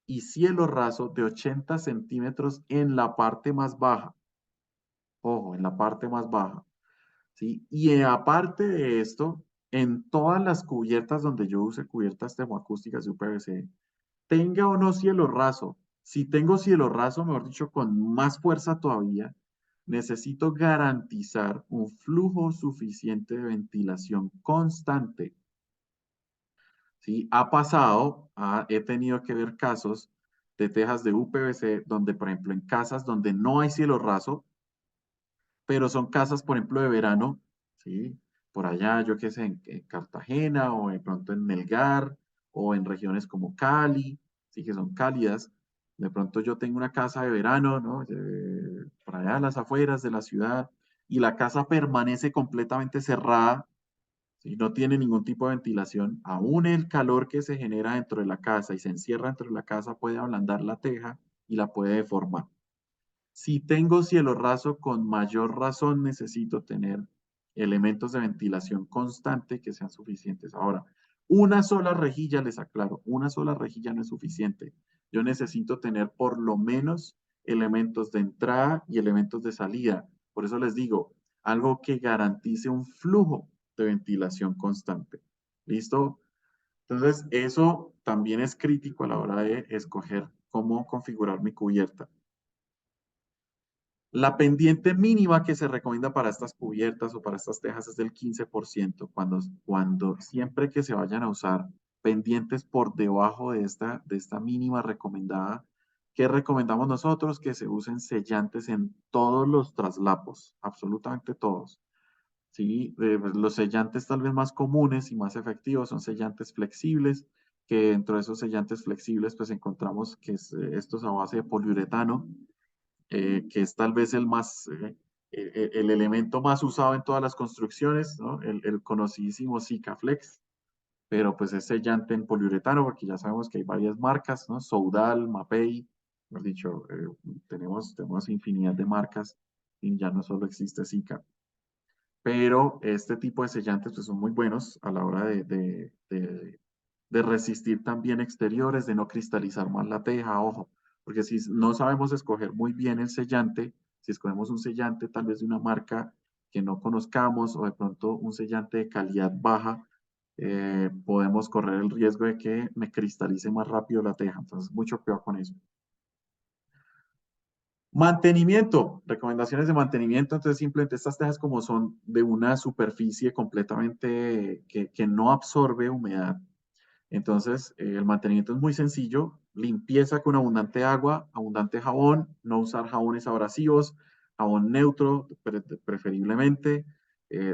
y cielo raso de 80 centímetros en la parte más baja. Ojo, en la parte más baja. ¿Sí? Y aparte de esto, en todas las cubiertas donde yo use cubiertas termoacústicas de UPVC, tenga o no cielo raso, si tengo cielo raso, mejor dicho, con más fuerza todavía, necesito garantizar un flujo suficiente de ventilación constante. ¿sí? He tenido que ver casos de tejas de UPVC donde, por ejemplo, en casas donde no hay cielo raso, pero son casas, por ejemplo, de verano, ¿sí? Por allá, yo qué sé, en Cartagena o de pronto en Melgar o en regiones como Cali, sí, que son cálidas. De pronto yo tengo una casa de verano, ¿no? Por allá a las afueras de la ciudad y la casa permanece completamente cerrada, ¿sí? No tiene ningún tipo de ventilación. Aún el calor que se genera dentro de la casa y se encierra dentro de la casa puede ablandar la teja y la puede deformar. Si tengo cielo raso, con mayor razón necesito tener elementos de ventilación constante que sean suficientes. Ahora, una sola rejilla, les aclaro, una sola rejilla no es suficiente. Yo necesito tener por lo menos elementos de entrada y elementos de salida. Por eso les digo, algo que garantice un flujo de ventilación constante. ¿Listo? Entonces, eso también es crítico a la hora de escoger cómo configurar mi cubierta. La pendiente mínima que se recomienda para estas cubiertas o para estas tejas es del 15%. Siempre que se vayan a usar pendientes por debajo de esta mínima recomendada, ¿qué recomendamos nosotros? Que se usen sellantes en todos los traslapos, absolutamente todos. ¿Sí? Pues, los sellantes tal vez más comunes y más efectivos son sellantes flexibles, que dentro de esos sellantes flexibles pues encontramos que estos a base de poliuretano, que es tal vez el elemento más usado en todas las construcciones, ¿no? El conocidísimo Sikaflex, pero pues es sellante en poliuretano, porque ya sabemos que hay varias marcas, ¿no? Soudal, Mapei, mejor dicho, tenemos infinidad de marcas y ya no solo existe Sika. Pero este tipo de sellantes pues, son muy buenos a la hora de resistir también exteriores, de no cristalizar más la teja, ojo, porque si no sabemos escoger muy bien el sellante, si escogemos un sellante tal vez de una marca que no conozcamos o de pronto un sellante de calidad baja, podemos correr el riesgo de que me cristalice más rápido la teja. Entonces, mucho cuidado con eso. Mantenimiento, recomendaciones de mantenimiento. Entonces, simplemente estas tejas como son de una superficie completamente que no absorbe humedad, entonces, el mantenimiento es muy sencillo, limpieza con abundante agua, abundante jabón, no usar jabones abrasivos, jabón neutro preferiblemente.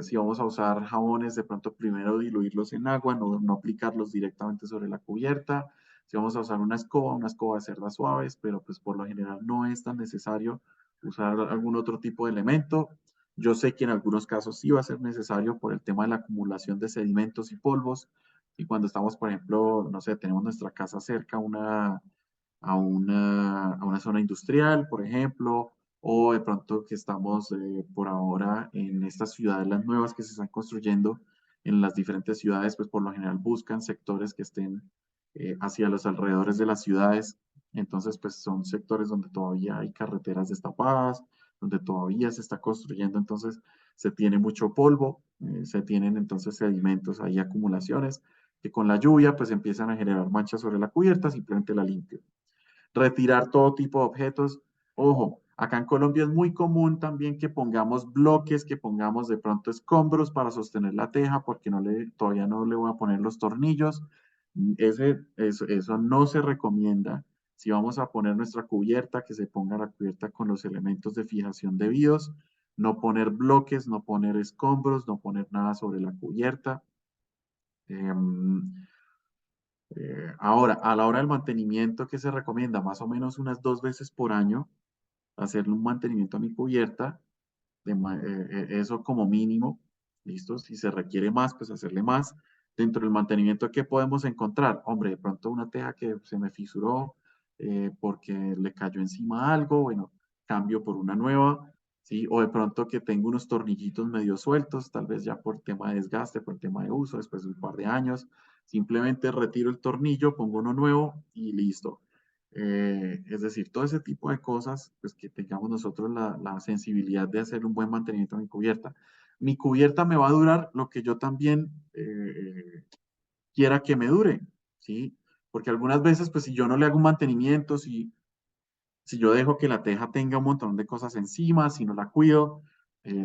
Si vamos a usar jabones, de pronto primero diluirlos en agua, no aplicarlos directamente sobre la cubierta. Si vamos a usar una escoba de cerdas suaves, pero pues por lo general no es tan necesario usar algún otro tipo de elemento. Yo sé que en algunos casos sí va a ser necesario por el tema de la acumulación de sedimentos y polvos, y cuando estamos, por ejemplo, no sé, tenemos nuestra casa cerca a una zona industrial, por ejemplo, o de pronto que estamos por ahora en estas ciudades, las nuevas que se están construyendo en las diferentes ciudades, pues por lo general buscan sectores que estén hacia los alrededores de las ciudades. Entonces, pues son sectores donde todavía hay carreteras destapadas, donde todavía se está construyendo, entonces se tiene mucho polvo, se tienen entonces sedimentos, hay acumulaciones que con la lluvia pues empiezan a generar manchas sobre la cubierta, simplemente la limpio. Retirar todo tipo de objetos. Ojo, acá en Colombia es muy común también que pongamos bloques, que pongamos de pronto escombros para sostener la teja, porque todavía no le voy a poner los tornillos. Eso no se recomienda. Si vamos a poner nuestra cubierta, que se ponga la cubierta con los elementos de fijación debidos, no poner bloques, no poner escombros, no poner nada sobre la cubierta. Ahora, a la hora del mantenimiento, ¿qué se recomienda? Más o menos unas 2 veces por año, hacerle un mantenimiento a mi cubierta, eso como mínimo, ¿listo? Si se requiere más, pues hacerle más. Dentro del mantenimiento, ¿qué podemos encontrar? Hombre, de pronto una teja que se me fisuró porque le cayó encima algo, bueno, cambio por una nueva, ¿sí? O de pronto que tengo unos tornillitos medio sueltos, tal vez ya por tema de desgaste, por tema de uso, después de un par de años, simplemente retiro el tornillo, pongo uno nuevo y listo. Es decir, todo ese tipo de cosas, pues que tengamos nosotros la sensibilidad de hacer un buen mantenimiento a mi cubierta. Mi cubierta me va a durar lo que yo también quiera que me dure, ¿sí? Porque algunas veces, pues si yo no le hago un mantenimiento, si yo dejo que la teja tenga un montón de cosas encima, si no la cuido,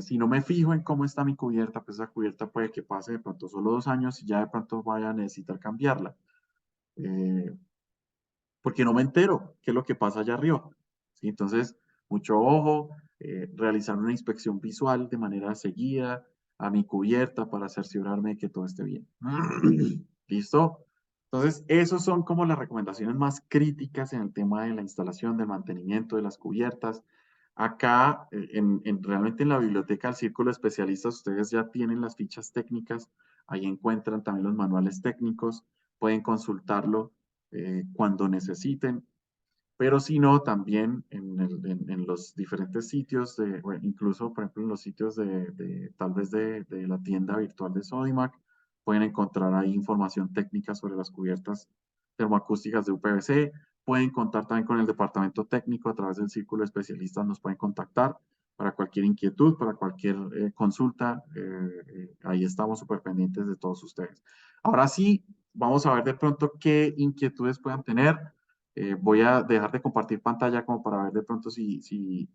Si no me fijo en cómo está mi cubierta, pues esa cubierta puede que pase de pronto solo 2 años y ya de pronto vaya a necesitar cambiarla. Eh, Porque no me entero qué es lo que pasa allá arriba. ¿Sí? Entonces, mucho ojo, realizar una inspección visual de manera seguida a mi cubierta para cerciorarme de que todo esté bien. ¿Listo? Entonces, esos son como las recomendaciones más críticas en el tema de la instalación, del mantenimiento de las cubiertas. Acá, realmente en la biblioteca del Círculo de Especialistas, ustedes ya tienen las fichas técnicas, ahí encuentran también los manuales técnicos, pueden consultarlo cuando necesiten, pero si no, también en los diferentes sitios, bueno, incluso por ejemplo en los sitios tal vez de la tienda virtual de Sodimac, pueden encontrar ahí información técnica sobre las cubiertas termoacústicas de UPVC, pueden contar también con el departamento técnico a través del círculo de especialistas, nos pueden contactar para cualquier inquietud, para cualquier consulta, ahí estamos súper pendientes de todos ustedes. Ahora sí, vamos a ver de pronto qué inquietudes puedan tener. Voy a dejar de compartir pantalla como para ver de pronto si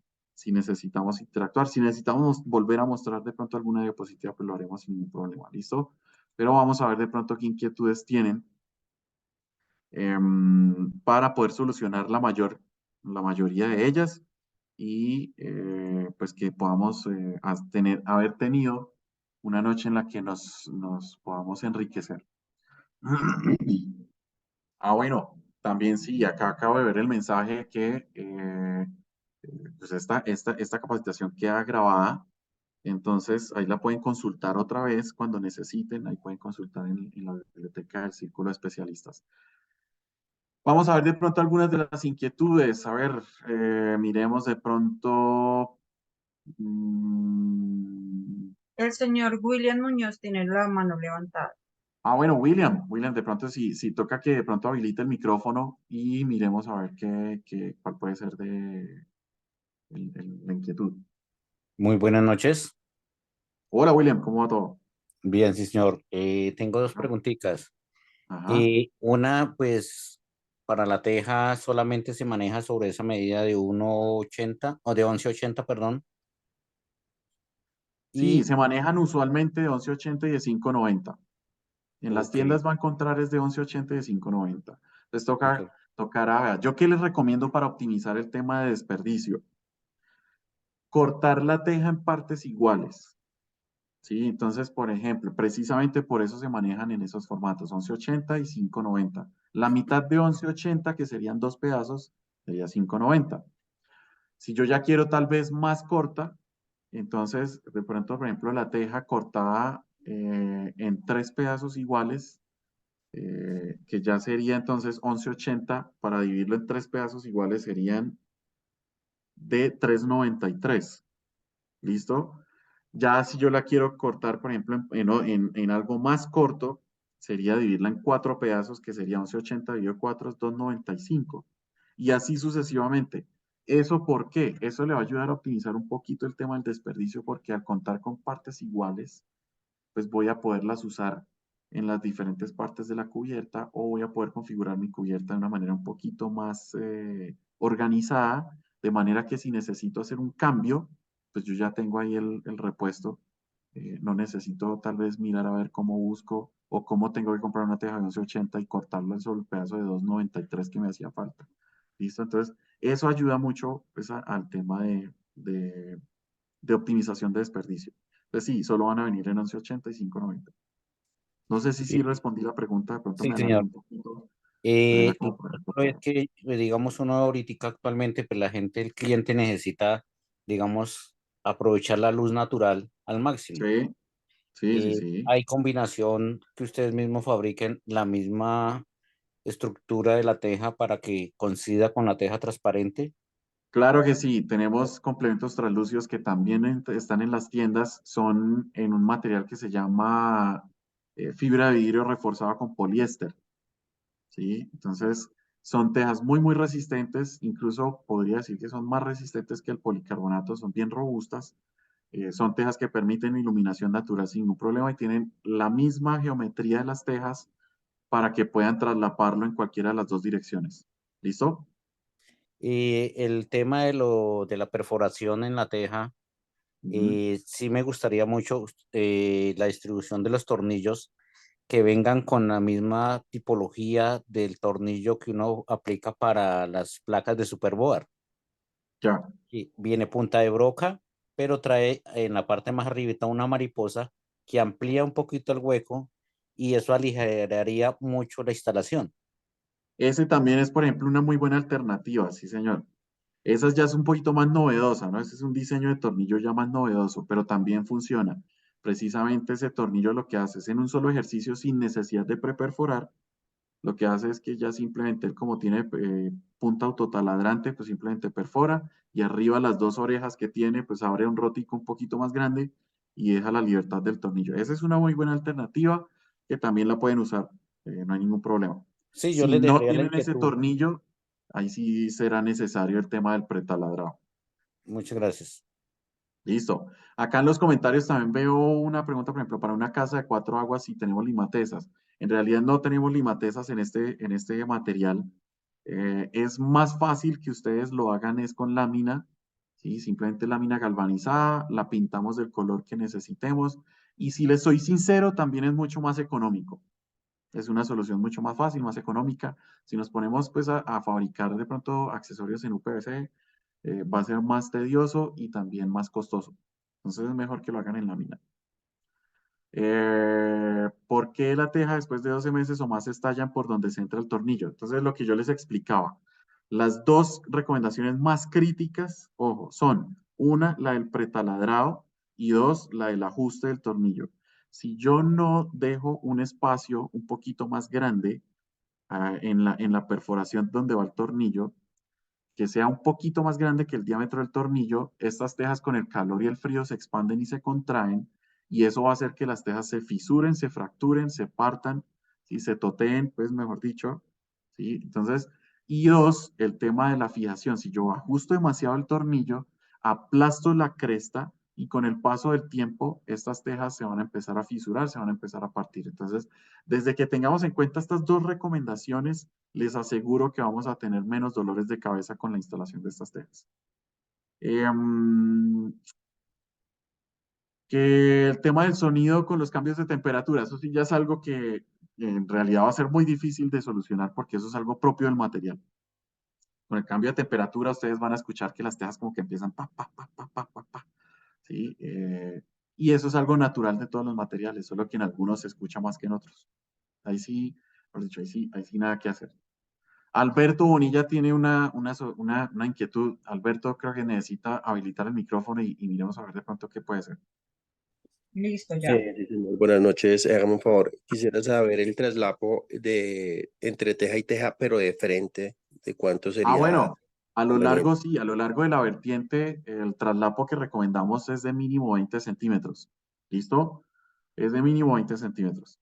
necesitamos interactuar. Si necesitamos volver a mostrar de pronto alguna diapositiva, pues lo haremos sin ningún problema, ¿listo? Pero vamos a ver de pronto qué inquietudes tienen para poder solucionar la mayoría de ellas y pues que podamos haber tenido una noche en la que nos podamos enriquecer. Bueno, también sí, acá acabo de ver el mensaje que pues esta capacitación queda grabada, entonces ahí la pueden consultar otra vez cuando necesiten, ahí pueden consultar en la biblioteca del Círculo de Especialistas. Vamos a ver de pronto algunas de las inquietudes, a ver, miremos de pronto, mm, El señor William Muñoz tiene la mano levantada. bueno, William, de pronto si toca que de pronto habilite el micrófono y miremos a ver cuál puede ser la inquietud. Muy buenas noches. Hola William, ¿cómo va todo? Bien, sí, señor. Tengo dos Ajá. preguntitas. Ajá. Una, pues, para la teja solamente se maneja sobre esa medida de 1,80 o de 11,80, perdón. Sí, Y, se manejan usualmente de 11.80 y de 5.90. En las ok, tiendas va a encontrar es de 11.80 y de 5.90. Entonces listo. tocará, vea, ¿yo qué les recomiendo para optimizar el tema de desperdicio? Cortar la teja en partes iguales. ¿Sí? Entonces, por ejemplo, precisamente por eso se manejan en esos formatos, 11.80 y 5.90. La mitad de 11.80, que serían dos pedazos, sería 5.90. Si yo ya quiero tal vez más corta, entonces de pronto, por ejemplo, la teja cortada en tres pedazos iguales, que ya sería entonces 11.80, para dividirlo en tres pedazos iguales serían de 3.93. ¿Listo? Ya si yo la quiero cortar, por ejemplo, en algo más corto, sería dividirla en cuatro pedazos, que sería 11.80 dividido 4 es 2.95. Y así sucesivamente. ¿Eso por qué? Eso le va a ayudar a optimizar un poquito el tema del desperdicio, porque al contar con partes iguales, pues voy a poderlas usar en las diferentes partes de la cubierta o voy a poder configurar mi cubierta de una manera un poquito más organizada, de manera que si necesito hacer un cambio, pues yo ya tengo ahí el repuesto. No necesito tal vez mirar a ver cómo busco o cómo tengo que comprar una teja de 11.80 y cortarla sobre el pedazo de 2.93 que me hacía falta. ¿Listo? Entonces, eso ayuda mucho pues, al tema de optimización de desperdicio. Entonces, sí, solo van a venir en 11.80 y 5.90. No sé si sí Eh, respondí la pregunta, de pronto sí, me alargué señor. un poquito, pero era Lo como para otro es cortar. que, digamos, uno ahorita actualmente, pues la gente, el cliente necesita, digamos, aprovechar la luz natural al máximo. Sí, sí, sí, sí. Hay combinación que ustedes mismos fabriquen la misma estructura de la teja para que coincida con la teja transparente. Claro que sí, tenemos complementos translúcidos que también están en las tiendas, son en un material que se llama fibra de vidrio reforzada con poliéster, ¿sí? Entonces, son tejas muy, muy resistentes, incluso podría decir que son más resistentes que el policarbonato, son bien robustas. Son tejas que permiten iluminación natural sin ningún problema y tienen la misma geometría de las tejas para que puedan traslaparlo en cualquiera de las dos direcciones. ¿Listo? Y el tema de la perforación en la teja, Ujú. Sí me gustaría mucho la distribución de los tornillos que vengan con la misma tipología del tornillo que uno aplica para las placas de Superboard. Ya. Y viene punta de broca, pero trae en la parte más arribita una mariposa que amplía un poquito el hueco y eso aligeraría mucho la instalación. Ese también es, por ejemplo, una muy buena alternativa, sí, señor. Esa ya es un poquito más novedosa, ¿no? Ese es un diseño de tornillo ya más novedoso, pero también funciona. Precisamente ese tornillo lo que hace es en un solo ejercicio sin necesidad de preperforar, lo que hace es que ya simplemente él como tiene punta autotaladrante, pues simplemente perfora y arriba las dos orejas que tiene, pues abre un rotico un poquito más grande y deja la libertad del tornillo. Esa es una muy buena alternativa que también la pueden usar, no hay ningún problema. Sí, yo Si les no dejaría la tienen ese inquietud. tornillo, ahí sí será necesario el tema del pretaladrado. Muchas gracias. Listo. Acá en los comentarios también veo una pregunta, por ejemplo, para una casa de 4 aguas si tenemos limatesas. En realidad no tenemos limatesas en este material. Es más fácil que ustedes lo hagan es con lámina, ¿sí? Simplemente lámina galvanizada, la pintamos del color que necesitemos. Y si les soy sincero, también es mucho más económico. Es una solución mucho más fácil, más económica. Si nos ponemos pues a fabricar de pronto accesorios en UPVC, va a ser más tedioso y también más costoso. Entonces es mejor que lo hagan en lámina. ¿Por qué la teja después de 12 meses o más estallan por donde se entra el tornillo? Entonces lo que yo les explicaba, las dos recomendaciones más críticas, ojo, son una, la del pretaladrado y dos, la del ajuste del tornillo. Si yo no dejo un espacio un poquito más grande en la perforación donde va el tornillo, que sea un poquito más grande que el diámetro del tornillo, estas tejas con el calor y el frío se expanden y se contraen, y eso va a hacer que las tejas se fisuren, se fracturen, se partan, ¿sí? Se toteen, pues mejor dicho, ¿sí? Entonces, y dos, el tema de la fijación. Si yo ajusto demasiado el tornillo, aplasto la cresta y con el paso del tiempo, estas tejas se van a empezar a fisurar, se van a empezar a partir. Entonces, desde que tengamos en cuenta estas dos recomendaciones, les aseguro que vamos a tener menos dolores de cabeza con la instalación de estas tejas. Que el tema del sonido con los cambios de temperatura, eso sí ya es algo que en realidad va a ser muy difícil de solucionar porque eso es algo propio del material. Con el cambio de temperatura ustedes van a escuchar que las tejas como que empiezan pa, pa, pa, pa, pa, pa, pa, ¿sí? Y eso es algo natural de todos los materiales, solo que en algunos se escucha más que en otros. Ahí sí, por dicho, ahí sí nada que hacer. Alberto Bonilla tiene una inquietud. Alberto creo que necesita habilitar el micrófono y miremos a ver de pronto qué puede ser. Listo, ya. Sí, señor. Buenas noches, hágame un favor. Quisiera saber el traslapo de entre teja y teja, pero de frente, de cuánto Ah, sería bueno, a lo largo, conveniente. sí, a lo largo de la vertiente, el traslapo que recomendamos es de mínimo 20 centímetros. ¿Listo? Es de mínimo 20 centímetros.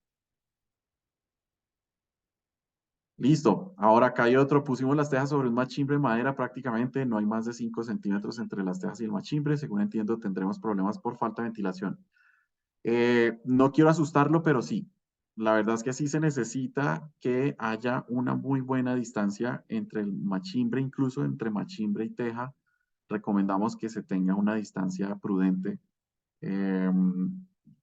Listo. Ahora acá hay otro. Pusimos las tejas sobre un machimbre de madera prácticamente. No hay más de 5 centímetros entre las tejas y el machimbre. Según entiendo, tendremos problemas por falta de ventilación. No quiero asustarlo, pero sí. La verdad es que sí se necesita que haya una muy buena distancia entre el machimbre, incluso entre machimbre y teja. Recomendamos que se tenga una distancia prudente. Eh,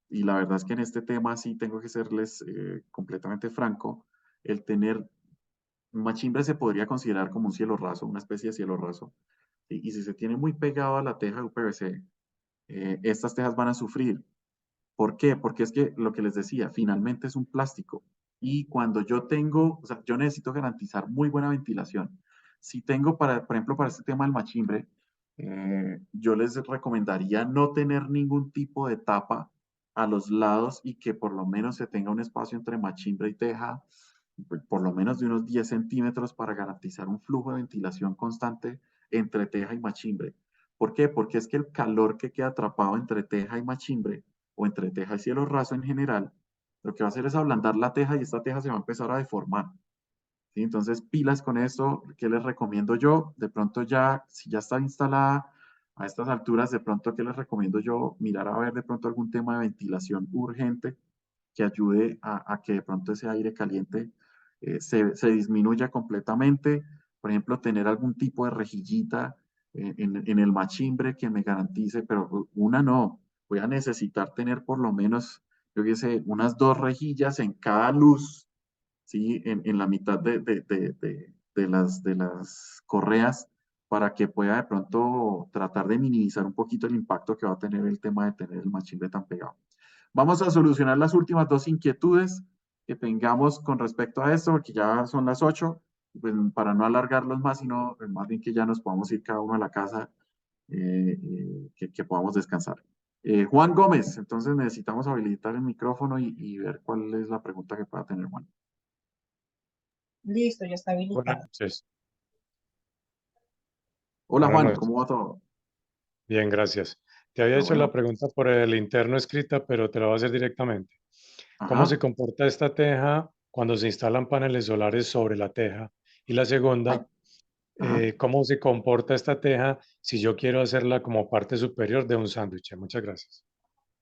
y la verdad es que en este tema sí tengo que serles completamente franco. El tener un machimbre se podría considerar como un cielo raso, una especie de cielo raso. Y si se tiene muy pegado a la teja de UPVC, estas tejas van a sufrir. ¿Por qué? Porque es que lo que les decía, finalmente es un plástico. Y cuando yo tengo, o sea, yo necesito garantizar muy buena ventilación. Si tengo, por ejemplo, para este tema del machimbre, yo les recomendaría no tener ningún tipo de tapa a los lados y que por lo menos se tenga un espacio entre machimbre y teja, por lo menos de unos 10 centímetros para garantizar un flujo de ventilación constante entre teja y machimbre. ¿Por qué? Porque es que el calor que queda atrapado entre teja y machimbre o entre teja y cielo raso en general, lo que va a hacer es ablandar la teja y esta teja se va a empezar a deformar. ¿Sí? Entonces, pilas con esto. ¿Qué les recomiendo yo? De pronto ya, si ya está instalada a estas alturas, de pronto, ¿qué les recomiendo yo? Mirar a ver de pronto algún tema de ventilación urgente que ayude a que de pronto ese aire caliente se disminuya completamente. Por ejemplo, tener algún tipo de rejillita en el machimbre que me garantice, pero una no, voy a necesitar tener por lo menos, yo qué sé, unas 2 rejillas en cada luz, ¿sí? En la mitad de las correas para que pueda de pronto tratar de minimizar un poquito el impacto que va a tener el tema de tener el machimbre tan pegado. Vamos a solucionar las últimas 2 inquietudes que tengamos con respecto a esto, porque ya son las 8, pues para no alargarlos más, sino más bien que ya nos podamos ir cada uno a la casa, que podamos descansar. Juan Gómez, entonces necesitamos habilitar el micrófono y ver cuál es la pregunta que pueda tener Juan. Listo, ya está Buenas habilitado. noches. Hola Buenas Juan, noches. ¿cómo va todo? Bien, gracias. Te había Ah, hecho la bueno, pregunta por el interno escrita, pero te la voy a hacer directamente. ¿Cómo se ajá. comporta esta teja cuando se instalan paneles solares sobre la teja? Y la Ay, segunda, ajá. ¿cómo se comporta esta teja si yo quiero hacerla como parte superior de un sándwich? Muchas gracias.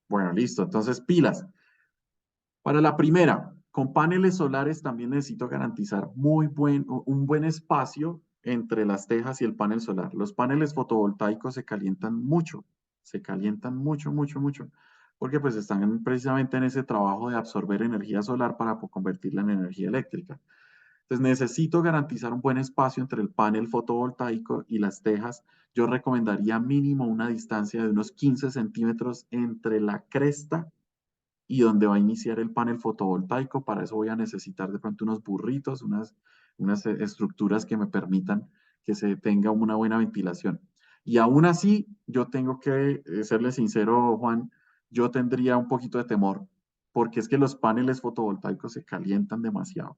Bueno, listo. Entonces, pilas. Para la primera, con paneles solares también necesito garantizar un buen espacio entre las tejas y el panel solar. Los paneles fotovoltaicos se calientan mucho, mucho, mucho, porque pues están precisamente en ese trabajo de absorber energía solar para convertirla en energía eléctrica. Entonces necesito garantizar un buen espacio entre el panel fotovoltaico y las tejas. Yo recomendaría mínimo una distancia de unos 15 centímetros entre la cresta y donde va a iniciar el panel fotovoltaico. Para eso voy a necesitar de pronto unos burritos, unas estructuras que me permitan que se tenga una buena ventilación. Y aún así, yo tengo que serle sincero, Juan, yo tendría un poquito de temor, porque es que los paneles fotovoltaicos se calientan demasiado.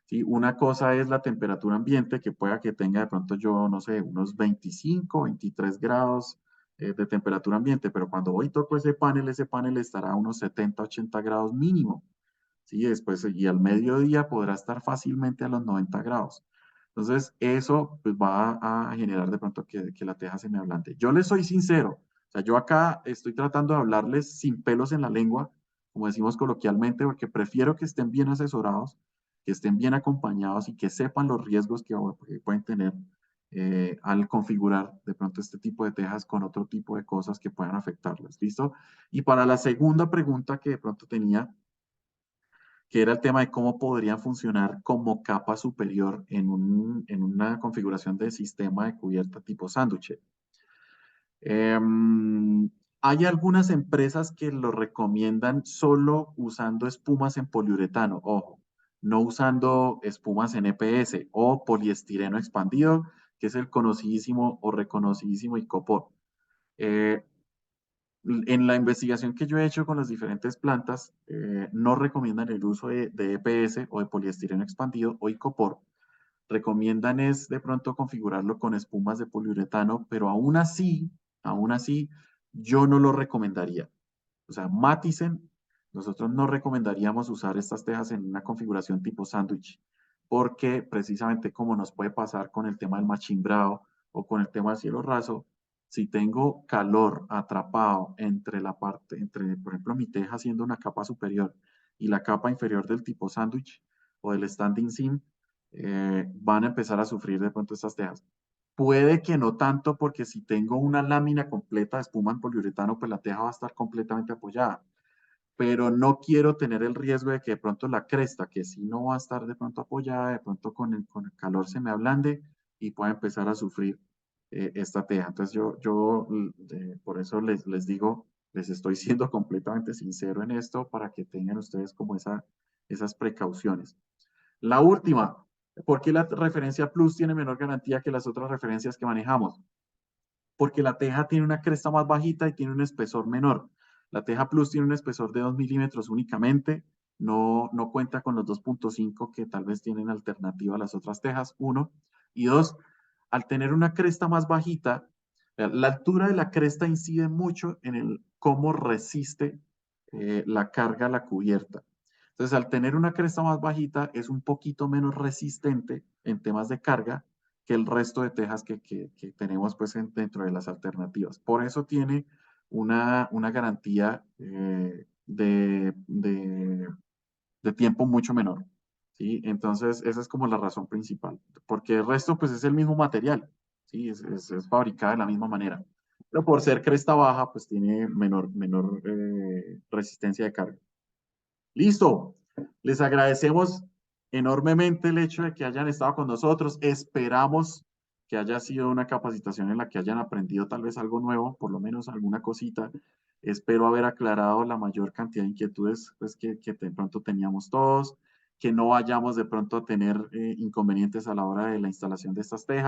¿Sí? Una cosa es la temperatura ambiente, que pueda que tenga de pronto yo, no sé, unos 25, 23 grados de temperatura ambiente, pero cuando voy y toco ese panel estará a unos 70, 80 grados mínimo. ¿Sí? Después, y al mediodía podrá estar fácilmente a los 90 grados. Entonces, eso pues, va a generar de pronto que la teja se me ablande. Yo les soy sincero, o sea, yo acá estoy tratando de hablarles sin pelos en la lengua, como decimos coloquialmente, porque prefiero que estén bien asesorados, que estén bien acompañados y que sepan los riesgos que pueden tener al configurar de pronto este tipo de tejas con otro tipo de cosas que puedan afectarlas. ¿Listo? Y para la segunda pregunta que de pronto tenía, que era el tema de cómo podrían funcionar como capa superior en una configuración de sistema de cubierta tipo sándwich. Hay algunas empresas que lo recomiendan solo usando espumas en poliuretano, ojo, no usando espumas en EPS o poliestireno expandido, que es el conocidísimo o reconocidísimo icopor. Eh, en la investigación que yo he hecho con las diferentes plantas, no recomiendan el uso de EPS o de poliestireno expandido o icopor. Recomiendan es de pronto configurarlo con espumas de poliuretano, pero aún así, yo no lo recomendaría. O sea, maticen, nosotros no recomendaríamos usar estas tejas en una configuración tipo sándwich, porque precisamente como nos puede pasar con el tema del machimbrado o con el tema del cielo raso, si tengo calor atrapado por ejemplo, mi teja haciendo una capa superior y la capa inferior del tipo sándwich o del standing seam, van a empezar a sufrir de pronto estas tejas. Puede que no tanto, porque si tengo una lámina completa de espuma en poliuretano, pues la teja va a estar completamente apoyada. Pero no quiero tener el riesgo de que de pronto la cresta, que sí no va a estar de pronto apoyada, de pronto con el calor se me ablande y pueda empezar a sufrir esta teja. Entonces por eso les digo, les estoy siendo completamente sincero en esto para que tengan ustedes como esas precauciones. La última, ¿por qué la referencia Plus tiene menor garantía que las otras referencias que manejamos? Porque la teja tiene una cresta más bajita y tiene un espesor menor. La teja Plus tiene un espesor de 2 milímetros únicamente, no cuenta con los 2.5 que tal vez tienen alternativa a las otras tejas, uno. Y dos, al tener una cresta más bajita, la altura de la cresta incide mucho en el cómo resiste la carga a la cubierta. Entonces, al tener una cresta más bajita, es un poquito menos resistente en temas de carga que el resto de tejas que tenemos pues, dentro de las alternativas. Por eso tiene una garantía de tiempo mucho menor. ¿Sí? Entonces, esa es como la razón principal, porque el resto pues es el mismo material. ¿sí? Es fabricada de la misma manera. Pero por ser cresta baja, pues tiene menor resistencia de carga. Listo. Les agradecemos enormemente el hecho de que hayan estado con nosotros. Esperamos que haya sido una capacitación en la que hayan aprendido tal vez algo nuevo, por lo menos alguna cosita. Espero haber aclarado la mayor cantidad de inquietudes pues, que de pronto teníamos todos, que no vayamos de pronto a tener inconvenientes a la hora de la instalación de estas tejas.